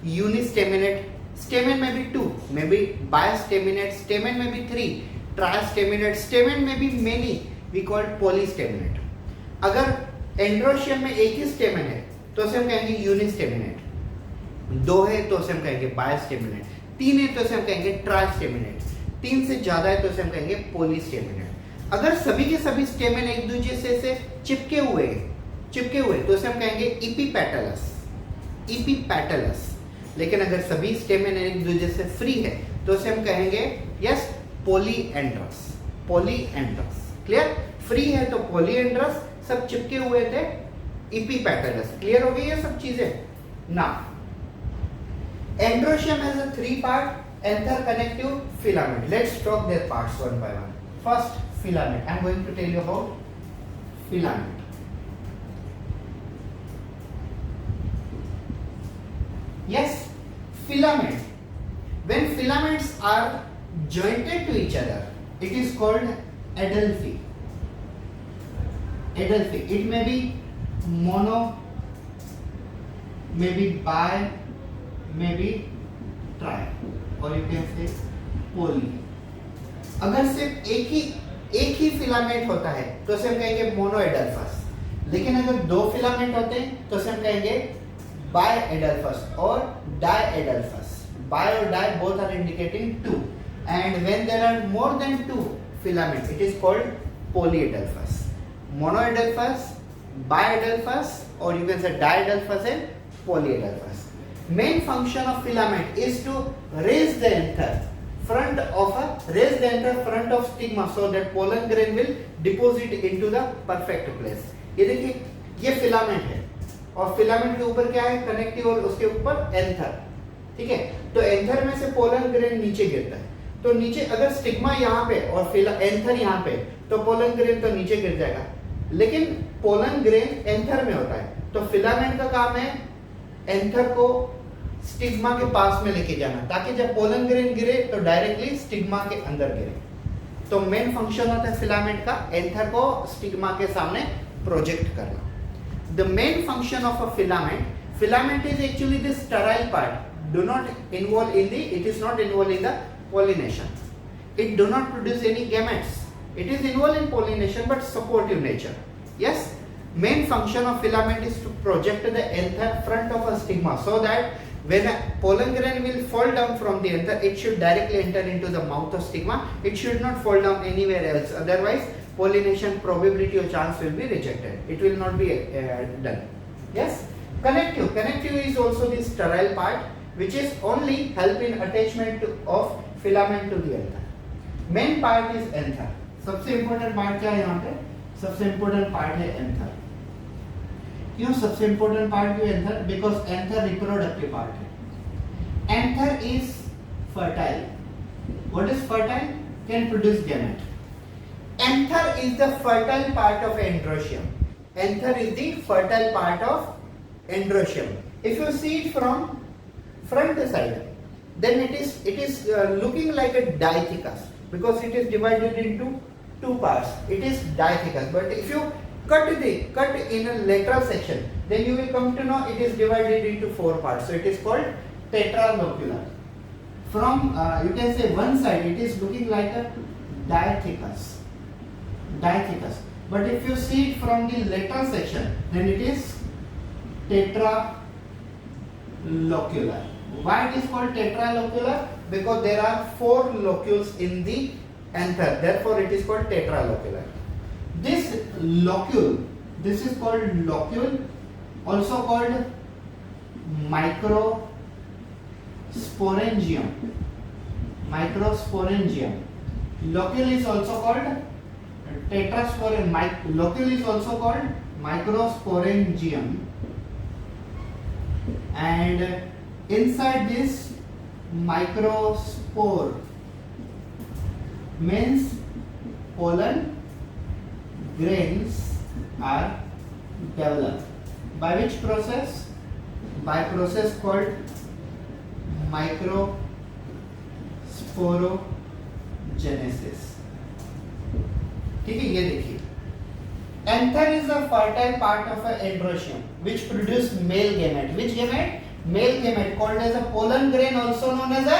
unistaminate, stamen में भी two, में भी bistaminate, stamen में भी three, tristaminate, stamen में भी many, we call polystaminate. अगर एंड्रोशियम में एक ही स्टेमन है तो उसे हम कहेंगे यूनिस्टेमिनेट, दो है तो उसे हम कहेंगे बायस्टेमिनेट, तीन है तो उसे हम कहेंगे ट्राइस्टेमिनेट, तीन से ज्यादा है तो उसे हम कहेंगे पॉलीस्टेमिनेट। अगर सभी के सभी स्टेमन एक दूसरे से चिपके हुए तो उसे हम कहेंगे इपीपेटलस। लेकिन अगर सभी स्टेमन एक दूसरे से फ्री है तो उसे हम कहेंगे यस पॉलीएंड्रस। क्लियर? फ्री है तो पॉलीएंड्रस, सब चिपके हुए थे इपीपेटलस। क्लियर हो गई ये सब चीजें ना? Androecium has a three part, anther, connective, filament. Let's talk their parts one by one. First, filament. I am going to tell you about filament. Yes, filament. When filaments are jointed to each other, it is called adelphi. It may be mono, may be bi, may be tri, or you can say poly. अगर सिर्फ एक ही फिलामेंट होता है तो उसे हम कहेंगे मोनोएडल्फस, लेकिन अगर दो फिलामेंट होते हैं तो उसे हम कहेंगे बायएडल्फस और डायएडल्फस. Bi or di both are indicating two, and when there are more than two filaments, it is called polyadelphous. Monoadelphous, biadelphous, or you can say diadelphous and polyadelphous. Main function of filament is to raise the anther front of stigma so that pollen grain will deposit into the perfect place. ये देखिए ये फिलामेंट है और फिलामेंट के ऊपर क्या है? कनेक्टिव, और उसके ऊपर एंथर. ठीक है, तो एंथर में से पोलन ग्रेन नीचे गिरता है, तो नीचे अगर स्टिग्मा यहाँ पे और एंथर यहाँ पे, तो पोलन ग्रेन तो नीचे गिर जाएगा, लेकिन पोलन ग्रेन एंथर में होता है, तो फिलामेंट का काम है एंथर को स्टिग्मा के पास में लेके जाना, ताकि जब पोलन ग्रेन गिरे तो डायरेक्टली स्टिग्मा के अंदर गिरे. तो मेन फंक्शन होता है फिलामेंट का एंथर को स्टिग्मा के सामने प्रोजेक्ट करना. The main function of a filament is actually the sterile part, it is not involved in the pollination. It do not produce any gametes. It is involved in pollination but supportive nature. Yes, main function of filament is to project the anther front of a stigma so that when a pollen grain will fall down from the anther, it should directly enter into the mouth of stigma. It should not fall down anywhere else. Otherwise, pollination probability or chance will be rejected. It will not be done. Yes. Connective is also the sterile part, which is only help in attachment of filament to the anther. Main part is anther. सबसे important part क्या है यहाँ पे? सबसे important part है anther. क्यों सबसे important part क्यों anther? Because anther reproductive part है. Anther is fertile. What is fertile? Can produce gamete. Anther is the fertile part of androecium. Anther is the fertile part of androecium. If you see it from front side, then it is looking like a diathecus because it is divided into two parts. It is diathecus. But if you cut in a lateral section, then you will come to know it is divided into four parts. So it is called tetralocular. From you can say one side, it is looking like a diathecus. But if you see it from the lateral section, then it is tetralocular. Why it is called tetralocular? Because there are four locules in the anther. Therefore, it is called tetralocular. This locule, this is called locule, also called microsporangium. microsporangium. Locule is also called tetrasporangium. Locule is also called microsporangium, and inside this microspore means pollen grains are developed. By which process? By process called microsporogenesis. ठीक है, ये देखिए, anther is a fertile part of a androecium which produce male gamete. Which gamete? Male gamete called as a pollen grain, also known as a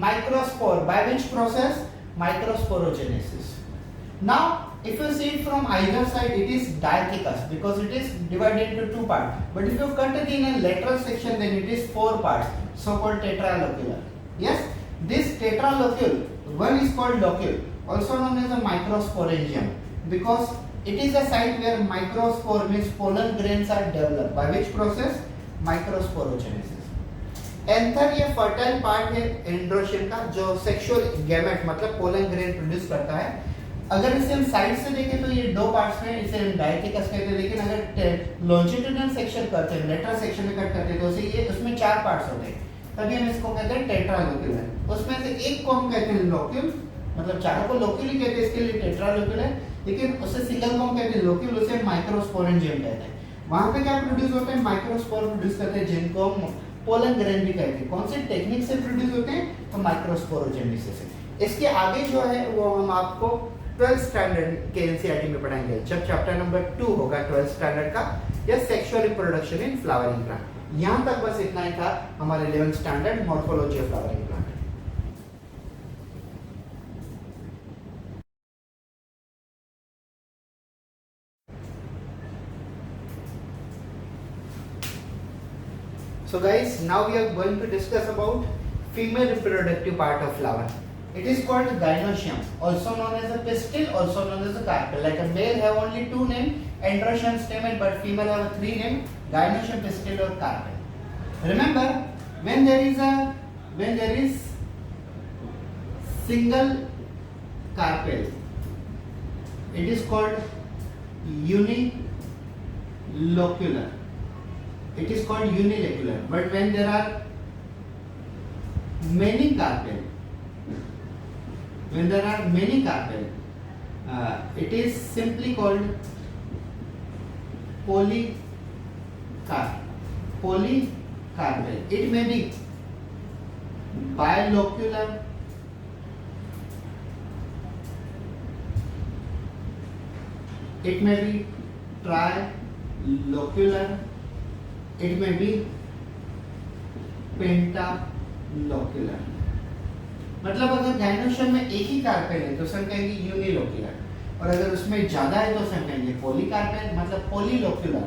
microspore. By which process? Microsporogenesis. Now if you see it from either side, it is diathecous because it is divided into two parts. But if you cut it in a lateral section, then it is four parts, so called tetralocular. Yes, this tetralocule, one is called locule, also known as a microsporangium, because it is a site where microspore means pollen grains are developed. By which process? Microsporogenesis. Anther ये फर्टाइल पार्ट है एंड्रोशियम का, जो सेक्सुअल गैमेट मतलब पोलन ग्रेन प्रोड्यूस करता है. अगर इसे हम साइड से देखें तो ये दो पार्ट्स में, इसे हम डायथेकस कहते हैं. लेकिन अगर लॉन्जिट्यूडिनल सेक्शन करते हैं, लेटरल सेक्शन में कट करते हैं, तो ये उसमें चार पार्ट्स होते हैं, तभी हम इसको कहते हैं टेट्रालोक्यूलर. उसमें से एक को हम कहते हैं लोक्यूल, मतलब चारों को लोक्यूल ही कहते हैं, इसके लिए टेट्रालोक्यूल है. लेकिन उससे सिंगल को हम कहते हैं लोक्यूल, उसे माइक्रोस्पोरेंजियम कहते हैं. वहां पे क्या प्रोड्यूस होते हैं? माइक्रोस्पोर प्रोड्यूस करते हैं, जिनको हम पोलन ग्रेन भी कहते हैं. कौन सी टेक्निक से प्रोड्यूस होते हैं? तो माइक्रोस्पोरोजेनेसिस से. इसके आगे जो है वो हम आपको 12th स्टैंडर्ड के एनसीईआरटी में पढ़ाएंगे, जब चैप्टर नंबर 2 होगा 12th स्टैंडर्ड का, या sexual reproduction in flowering plant. यहाँ तक बस इतना ही था हमारे 11th standard morphology of flowering plant. So guys, now we are going to discuss about female reproductive part of flower. It is called gynoecium, also known as a pistil, also known as a carpel. Like a male have only two names, androecium, stamen, but female have three names: gynoecium, pistil, or carpel. Remember, when there is single carpel, it is called unilocular. It is called unilocular. But when there are many carpel, it is simply called polycarpel. It may be bilocular, it may be trilocular, it may be pentalocular. मतलब अगर गाइनोशियम में एक ही कार्पेल है तो उसे हम कहेंगे यूनिलोक्यूलर, और अगर उसमें ज्यादा है तो उसे हम कहेंगे पॉलीकार्पेल, मतलब पॉलीलोक्यूलर.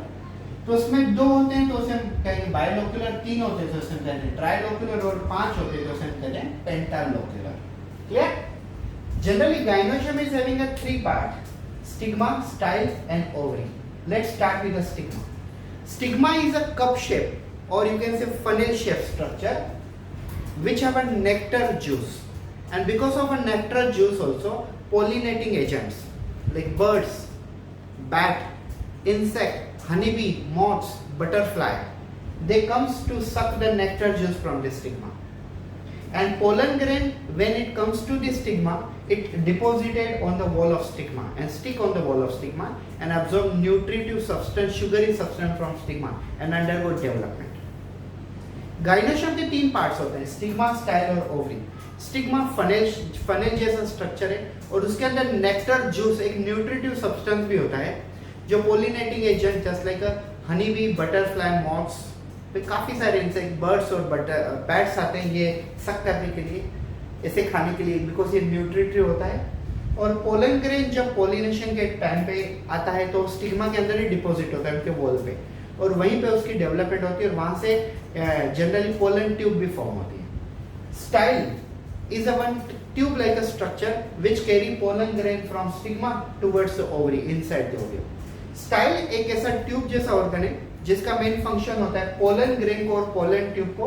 तो उसमें दो होते हैं तो उसे हम कहेंगे बायोलोक्यूलर, तीन होते हैं तो उसे हम कहते हैं ट्राइलोक्यूलर, और पांच होते हैं तो उसे हम कहते हैं pentalocular. Clear? Generally gynoecium is having a three part: stigma, style and ovary. Let's start with the stigma. Stigma is a cup shape, or you can say funnel shape structure, which have a nectar juice, and because of a nectar juice also pollinating agents like birds, bat, insect, honeybee, moths, butterfly, they comes to suck the nectar juice from the stigma. And pollen grain, when it comes to the stigma, it deposited on the wall of stigma and stick on the wall of stigma and absorb nutritive substance, sugary substance from stigma and undergo development. Gynoecium के तीन पार्ट्स होते हैं: स्टिग्मा, स्टाइल और ओवरी. स्टिग्मा फनेल जैसा स्ट्रक्चर है, और उसके अंदर नेक्टर जूस, एक न्यूट्रिटिव सब्सटेंस भी होता है जो pollinating agent just like honey bee, butterfly, moths, काफी सारे इंसेक्ट, बर्ड्स और बैट्स आते हैं ये सक करने के लिए, इसे खाने के लिए, बिकॉज ये न्यूट्रिटिव होता है. और पोलन ग्रेन जब पोलिनेशन के टाइम पे आता है तो स्टिग्मा के अंदर ही डिपॉजिट होता है उनके वॉल पे, और वहीं पे उसकी डेवलपमेंट होती है, और वहां से जनरली पोलन ट्यूब भी फॉर्म होती है. Style is a one tube like a structure which carry pollen grain from stigma towards the ovary inside the ovary. Style एक ऐसा ट्यूब जैसा ऑर्गन है जिसका मेन फंक्शन होता है पोलन ग्रेन को और पोलन ट्यूब को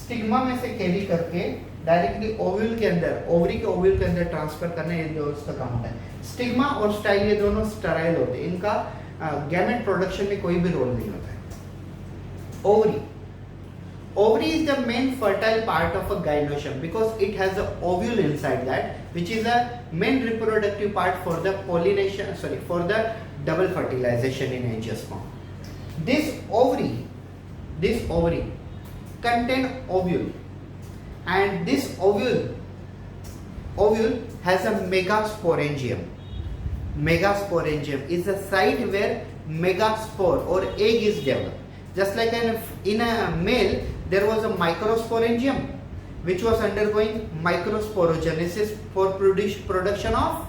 स्टिग्मा में से कैरी करके डायरेक्टली ओव्यूल के अंदर, ओवरी के ओव्यूल के अंदर ट्रांसफर करना, ये जो उसका काम होता है। स्टिग्मा और स्टाइल ये दोनों स्टेराइल होते हैं, इनका गैमेट प्रोडक्शन में कोई भी रोल नहीं होता है। Ovary, ovary is the main fertile part of a gynoecium because it has a ovule inside that, which is a main reproductive part for the pollination, for the double fertilization in angiosperm. This ovary contain ovule, and this ovule has a megasporangium. Megasporangium is a site where megaspore or egg is developed. Just like in a male, there was a microsporangium which was undergoing microsporogenesis for production of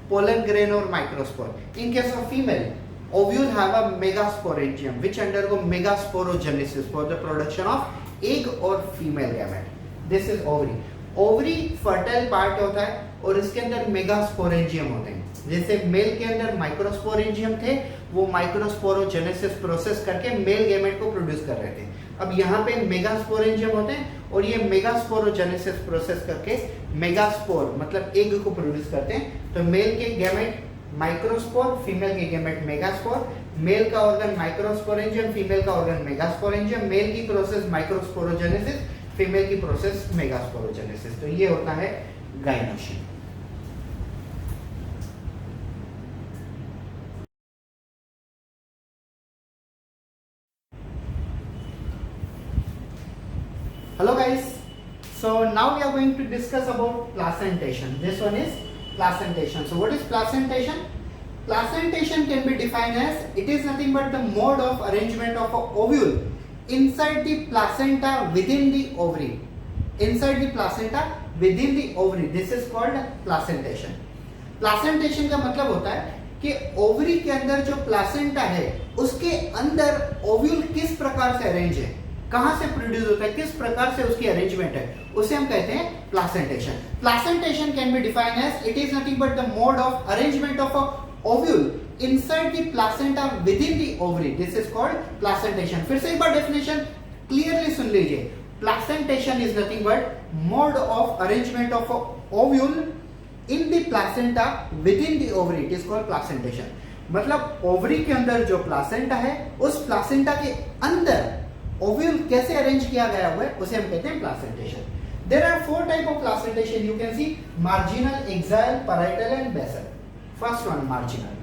pollen grain or microspore. In case of female, ovule have a megasporangium which undergo megasporogenesis for the production of egg or female gamete. This is ovary. Ovary fertile part होता है और इसके अंदर मेगास्पोरेंजियम होते हैं। जैसे मेल के अंदर माइक्रोस्पोरेंजियम थे, वो माइक्रोस्पोरोजेनेसिस प्रोसेस करके मेल गैमेट को प्रोड्यूस कर रहे थे। अब यहाँ पे मेगास्पोरेंजियम होते हैं और ये मेगास्पोरोजेनेसिस प्रोसेस करके मेगास्पोर मतलब एग को प्रोड्यूस करते हैं। तो मेल के गैमेट माइक्रोस्पोर, फीमेल के गैमेट मेगास्पोर। मेल का ऑर्गन माइक्रोस्पोरेंजियम, फीमेल का ऑर्गन मेगास्पोरेंजियम। मेल की प्रोसेस माइक्रोस्पोरोजेनेसिस, फीमेल की प्रोसेस मेगास्पोरोजेनेसिस। तो ये होता है gynoecium. Hello guys, so now we are going to discuss about placentation. This one is placentation. So what is placentation? Placentation can be defined as, it is nothing but the mode of arrangement of a ovule inside the placenta within the ovary. Inside the placenta within the ovary. This is called placentation. Placentation का मतलब होता है कि ओवरी के अंदर जो प्लासेंटा है उसके अंदर ओव्यूल किस प्रकार से अरेंज है, कहां से प्रोड्यूस होता है, किस प्रकार से उसकी अरेंजमेंट है, उसे हम कहते हैं placentation. Placentation can be defined as, it is nothing but the mode of arrangement of a ovule inside the placenta within the ovary. This is called placentation. फिर से एक बार डेफिनेशन क्लियरली सुन लीजिए। Placentation is nothing but mode of arrangement of a ovule in the placenta within the ovary. It is called placentation. मतलब ओवरी के अंदर जो प्लासेंटा है उस प्लासेंटा के अंदर ओव्यूल कैसे अरेंज किया गया हुआ है उसे हम कहते हैं placentation. There are four type of placentation. You can see marginal, axial, parietal and basal. First one, marginal.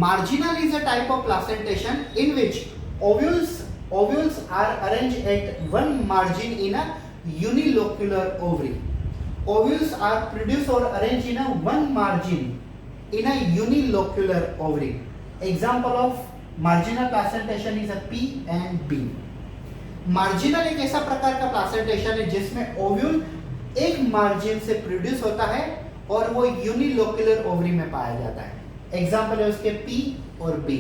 Marginal is a type of placentation in which ovules are arranged at one margin in a unilocular ovary. Ovules are produced or arranged in a one margin in a unilocular ovary. Example of marginal placentation is a P and B. Marginal एक ऐसा प्रकार का placentation है जिसमें ओव्यूल एक मार्जिन से प्रोड्यूस होता है और वो यूनिलोक्युलर ओवरी में पाया जाता है। एग्जाम्पल है उसके P और B।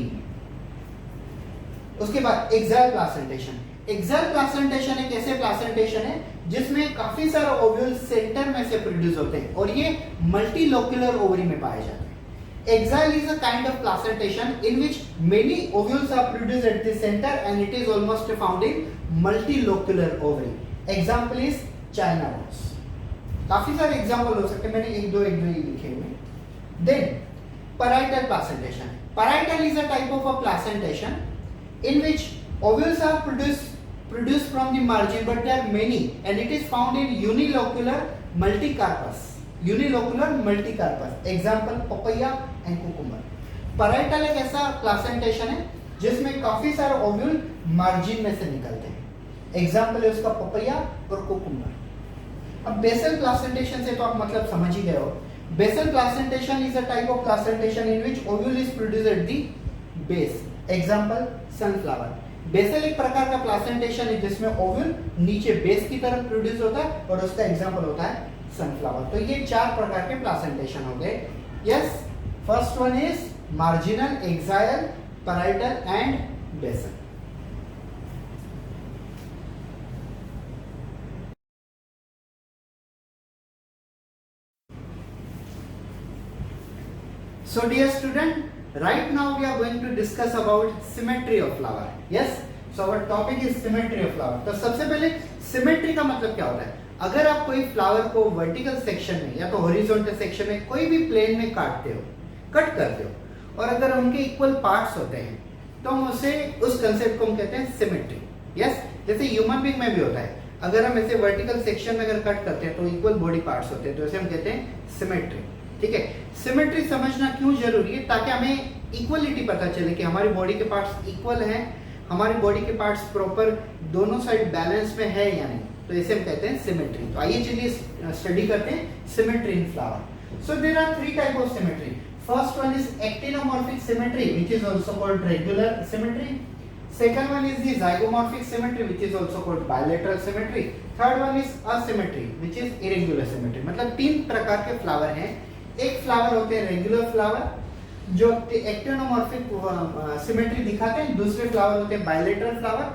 उसके बाद एक्साइल प्लासेंटेशन। एक्साइल प्लासेंटेशन एक ऐसे प्लासेंटेशन है जिसमें काफी सारे ओव्यूल सेंटर में से प्रोड्यूस होते हैं और ये मल्टीलोक्युलर ओवरी में पाए जाते हैं। Axile is a kind of placentation in which many ovules are produced at the centre and it is almost found in multilocular ovary. Example is China rose. काफी सारे एग्जाम्पल हो सकते हैं, मैंने एक दो लिखे हुए। Then parietal placentation. Parietal is a type of a placentation in which ovules are produced from the margin, but there are many and it is found in unilocular multicarpus. Unilocular multicarpus. Example papaya and cucumber. Parietal एक ऐसा placentation है जिसमें काफी सारे ओव्यूल मार्जिन में से निकलते हैं। एग्जाम्पल है उसका पपैया और कुकुम्बर। अब बेसल प्लासेंटेशन से तो आप मतलब समझ ही गए हो। Basal placentation is a type of placentation in which ovule is produced at the base. Example sunflower. Basal एक प्रकार का placentation है जिसमें ओव्यूल नीचे बेस की तरफ प्रोड्यूस होता है और उसका एग्जाम्पल होता है सनफ्लावर। तो ये चार प्रकार के प्लासेंटेशन हो गए। Yes, first one is marginal, axile, parietal and basal. So dear student, right now we are going to discuss about symmetry of flower. Yes, so our topic is symmetry of flower. तो सबसे पहले symmetry का मतलब क्या होता है? अगर आप कोई फ्लावर को वर्टिकल सेक्शन में या तो हॉरिजॉन्टल सेक्शन में कोई भी प्लेन में कट करते हो और अगर उनके इक्वल पार्ट्स होते हैं तो हम उस कंसेप्ट को हम कहते हैं सिमेट्री। यस, जैसे ह्यूमन बीइंग में भी होता है, अगर हम ऐसे वर्टिकल सेक्शन में अगर कट करते हैं तो इक्वल बॉडी पार्ट्स होते हैं, तो इसे हम कहते हैं सिमेट्री। ठीक है, सिमेट्री समझना क्यों जरूरी है? ताकि हमें इक्वलिटी पता चले कि हमारी बॉडी के पार्ट्स इक्वल हैं, हमारी बॉडी के पार्ट्स प्रॉपर दोनों साइड बैलेंस में है या नहीं, तो इसे हम कहते हैं सिमेट्री। तो आइए चलिए स्टडी करते हैं symmetry in flower. So there are 3 type of symmetry. First one is actinomorphic symmetry which is also called regular symmetry. Second one is the zygomorphic symmetry which is also called bilateral symmetry. Third one is asymmetry which is irregular symmetry. मतलब 3 प्रकार के फ्लावर हैं। एक फ्लावर होते हैं रेगुलर फ्लावर जो एक्टिनोमॉर्फिक सिमेट्री दिखाते हैं, दूसरे फ्लावर होते हैं बायलेटरल फ्लावर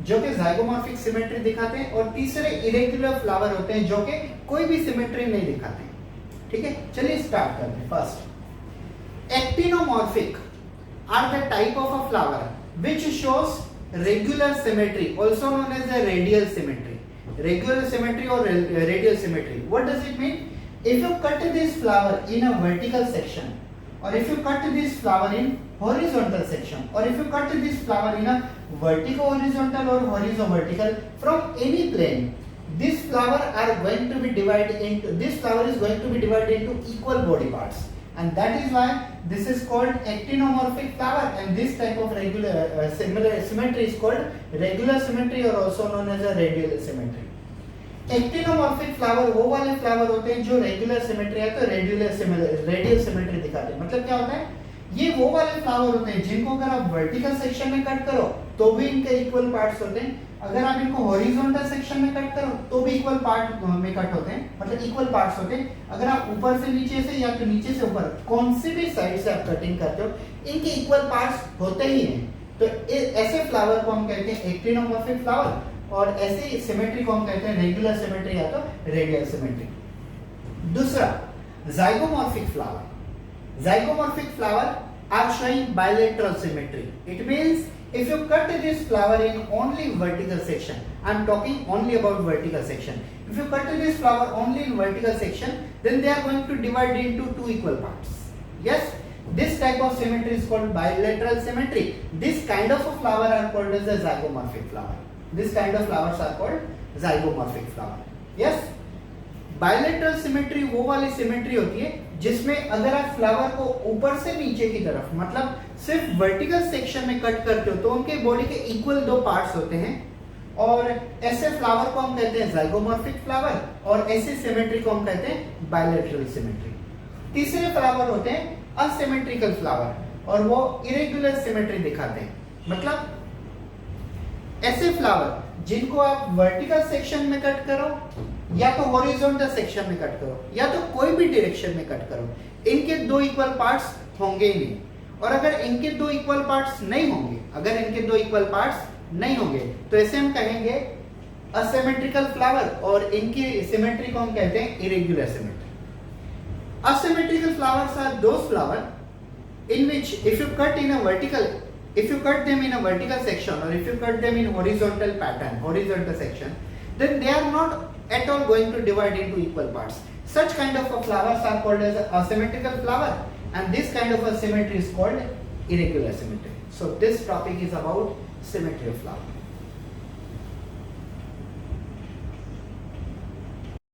जो कि जाइगोमॉर्फिक सिमेट्री दिखाते हैं, और तीसरे इरेगुलर फ्लावर होते हैं जो कि कोई भी सिमेट्री नहीं दिखाते। ठीक है, चलिए स्टार्ट करते हैं। First, actinomorphic are the type of a flower which shows regular symmetry, also known as the radial symmetry. Regular symmetry or radial symmetry. What does it mean? If you cut this flower in a vertical section, or if you cut this flower in horizontal section, or if you cut this flower in a vertical horizontal or horizontal vertical from any plane, this flower is going to be divided into equal body parts. And that is why this is called actinomorphic flower, and this type of regular symmetry is called regular symmetry or also known as a radial symmetry. Actinomorphic flower वो वाले फ्लावर होते हैं जो रेगुलर सिमेट्री है तो रेडियल सिमेट्री दिखाते हैं। मतलब क्या होता है, ये वो वाले फ्लावर होते हैं जिनको अगर आप वर्टिकल सेक्शन में कट करो तो भी इनके इक्वल पार्ट्स होते हैं, अगर आप इनको हॉरिजॉन्टल सेक्शन में कट करो तो भी इक्वल पार्ट में कट होते हैं, मतलब इक्वल पार्ट्स होते हैं। अगर आप ऊपर से नीचे से या तो नीचे से ऊपर कौन सी भी साइड से आप कटिंग करते हो, इनके इक्वल पार्ट्स होते ही हैं। तो ऐसे फ्लावर को हम कहते हैं एक्टिनोमॉर्फिक फ्लावर, और ऐसे सिमेट्री को हम कहते हैं रेगुलर सिमेट्री या तो रेडियल सिमेट्री। दूसरा, zygomorphic flower. Zygomorphic flower are showing bilateral symmetry. It means if you cut this flower in only vertical section, I am talking only about vertical section. If you cut this flower only in vertical section, then they are going to divide into 2 equal parts. Yes, this type of symmetry is called bilateral symmetry. This kind of a flower are called as a zygomorphic flower. This kind of flowers are called zygomorphic flower. Yes, bilateral symmetry वो वाली सिमेट्री होती है जिसमें अगर आप फ्लावर को ऊपर से नीचे की तरफ, मतलब सिर्फ वर्टिकल सेक्शन में कट करते हो तो उनके बॉडी के इक्वल 2 पार्ट्स होते हैं, और ऐसे फ्लावर को हम कहते हैं जाइगोमॉर्फिक फ्लावर, और ऐसे सिमेट्री को हम कहते हैं बायलेटरल सिमेट्री। तीसरे फ्लावर होते हैं असिमेट्रिकल फ्लावर, और वो इरेगुलर सिमेट्री दिखाते हैं। मतलब ऐसे फ्लावर जिनको आप वर्टिकल सेक्शन में कट करो या तो हॉरिजॉन्टल सेक्शन में कट करो या तो कोई भी डायरेक्शन में कट करो, इनके 2 इक्वल पार्ट्स होंगे ही नहीं। और अगर इनके 2 इक्वल पार्ट्स नहीं होंगे, तो ऐसे हम कहेंगे असिमेट्रिकल फ्लावर, और इनकी सिमेट्री को हम कहते हैं irregular symmetry. Asymmetrical flowers are those flower in which if you cut them in a vertical section, or if you cut them in horizontal section, then they are not at all going to divide into equal parts. Such kind of flowers are called as asymmetrical flower, and this kind of a symmetry is called irregular symmetry. So this topic is about symmetry of flower.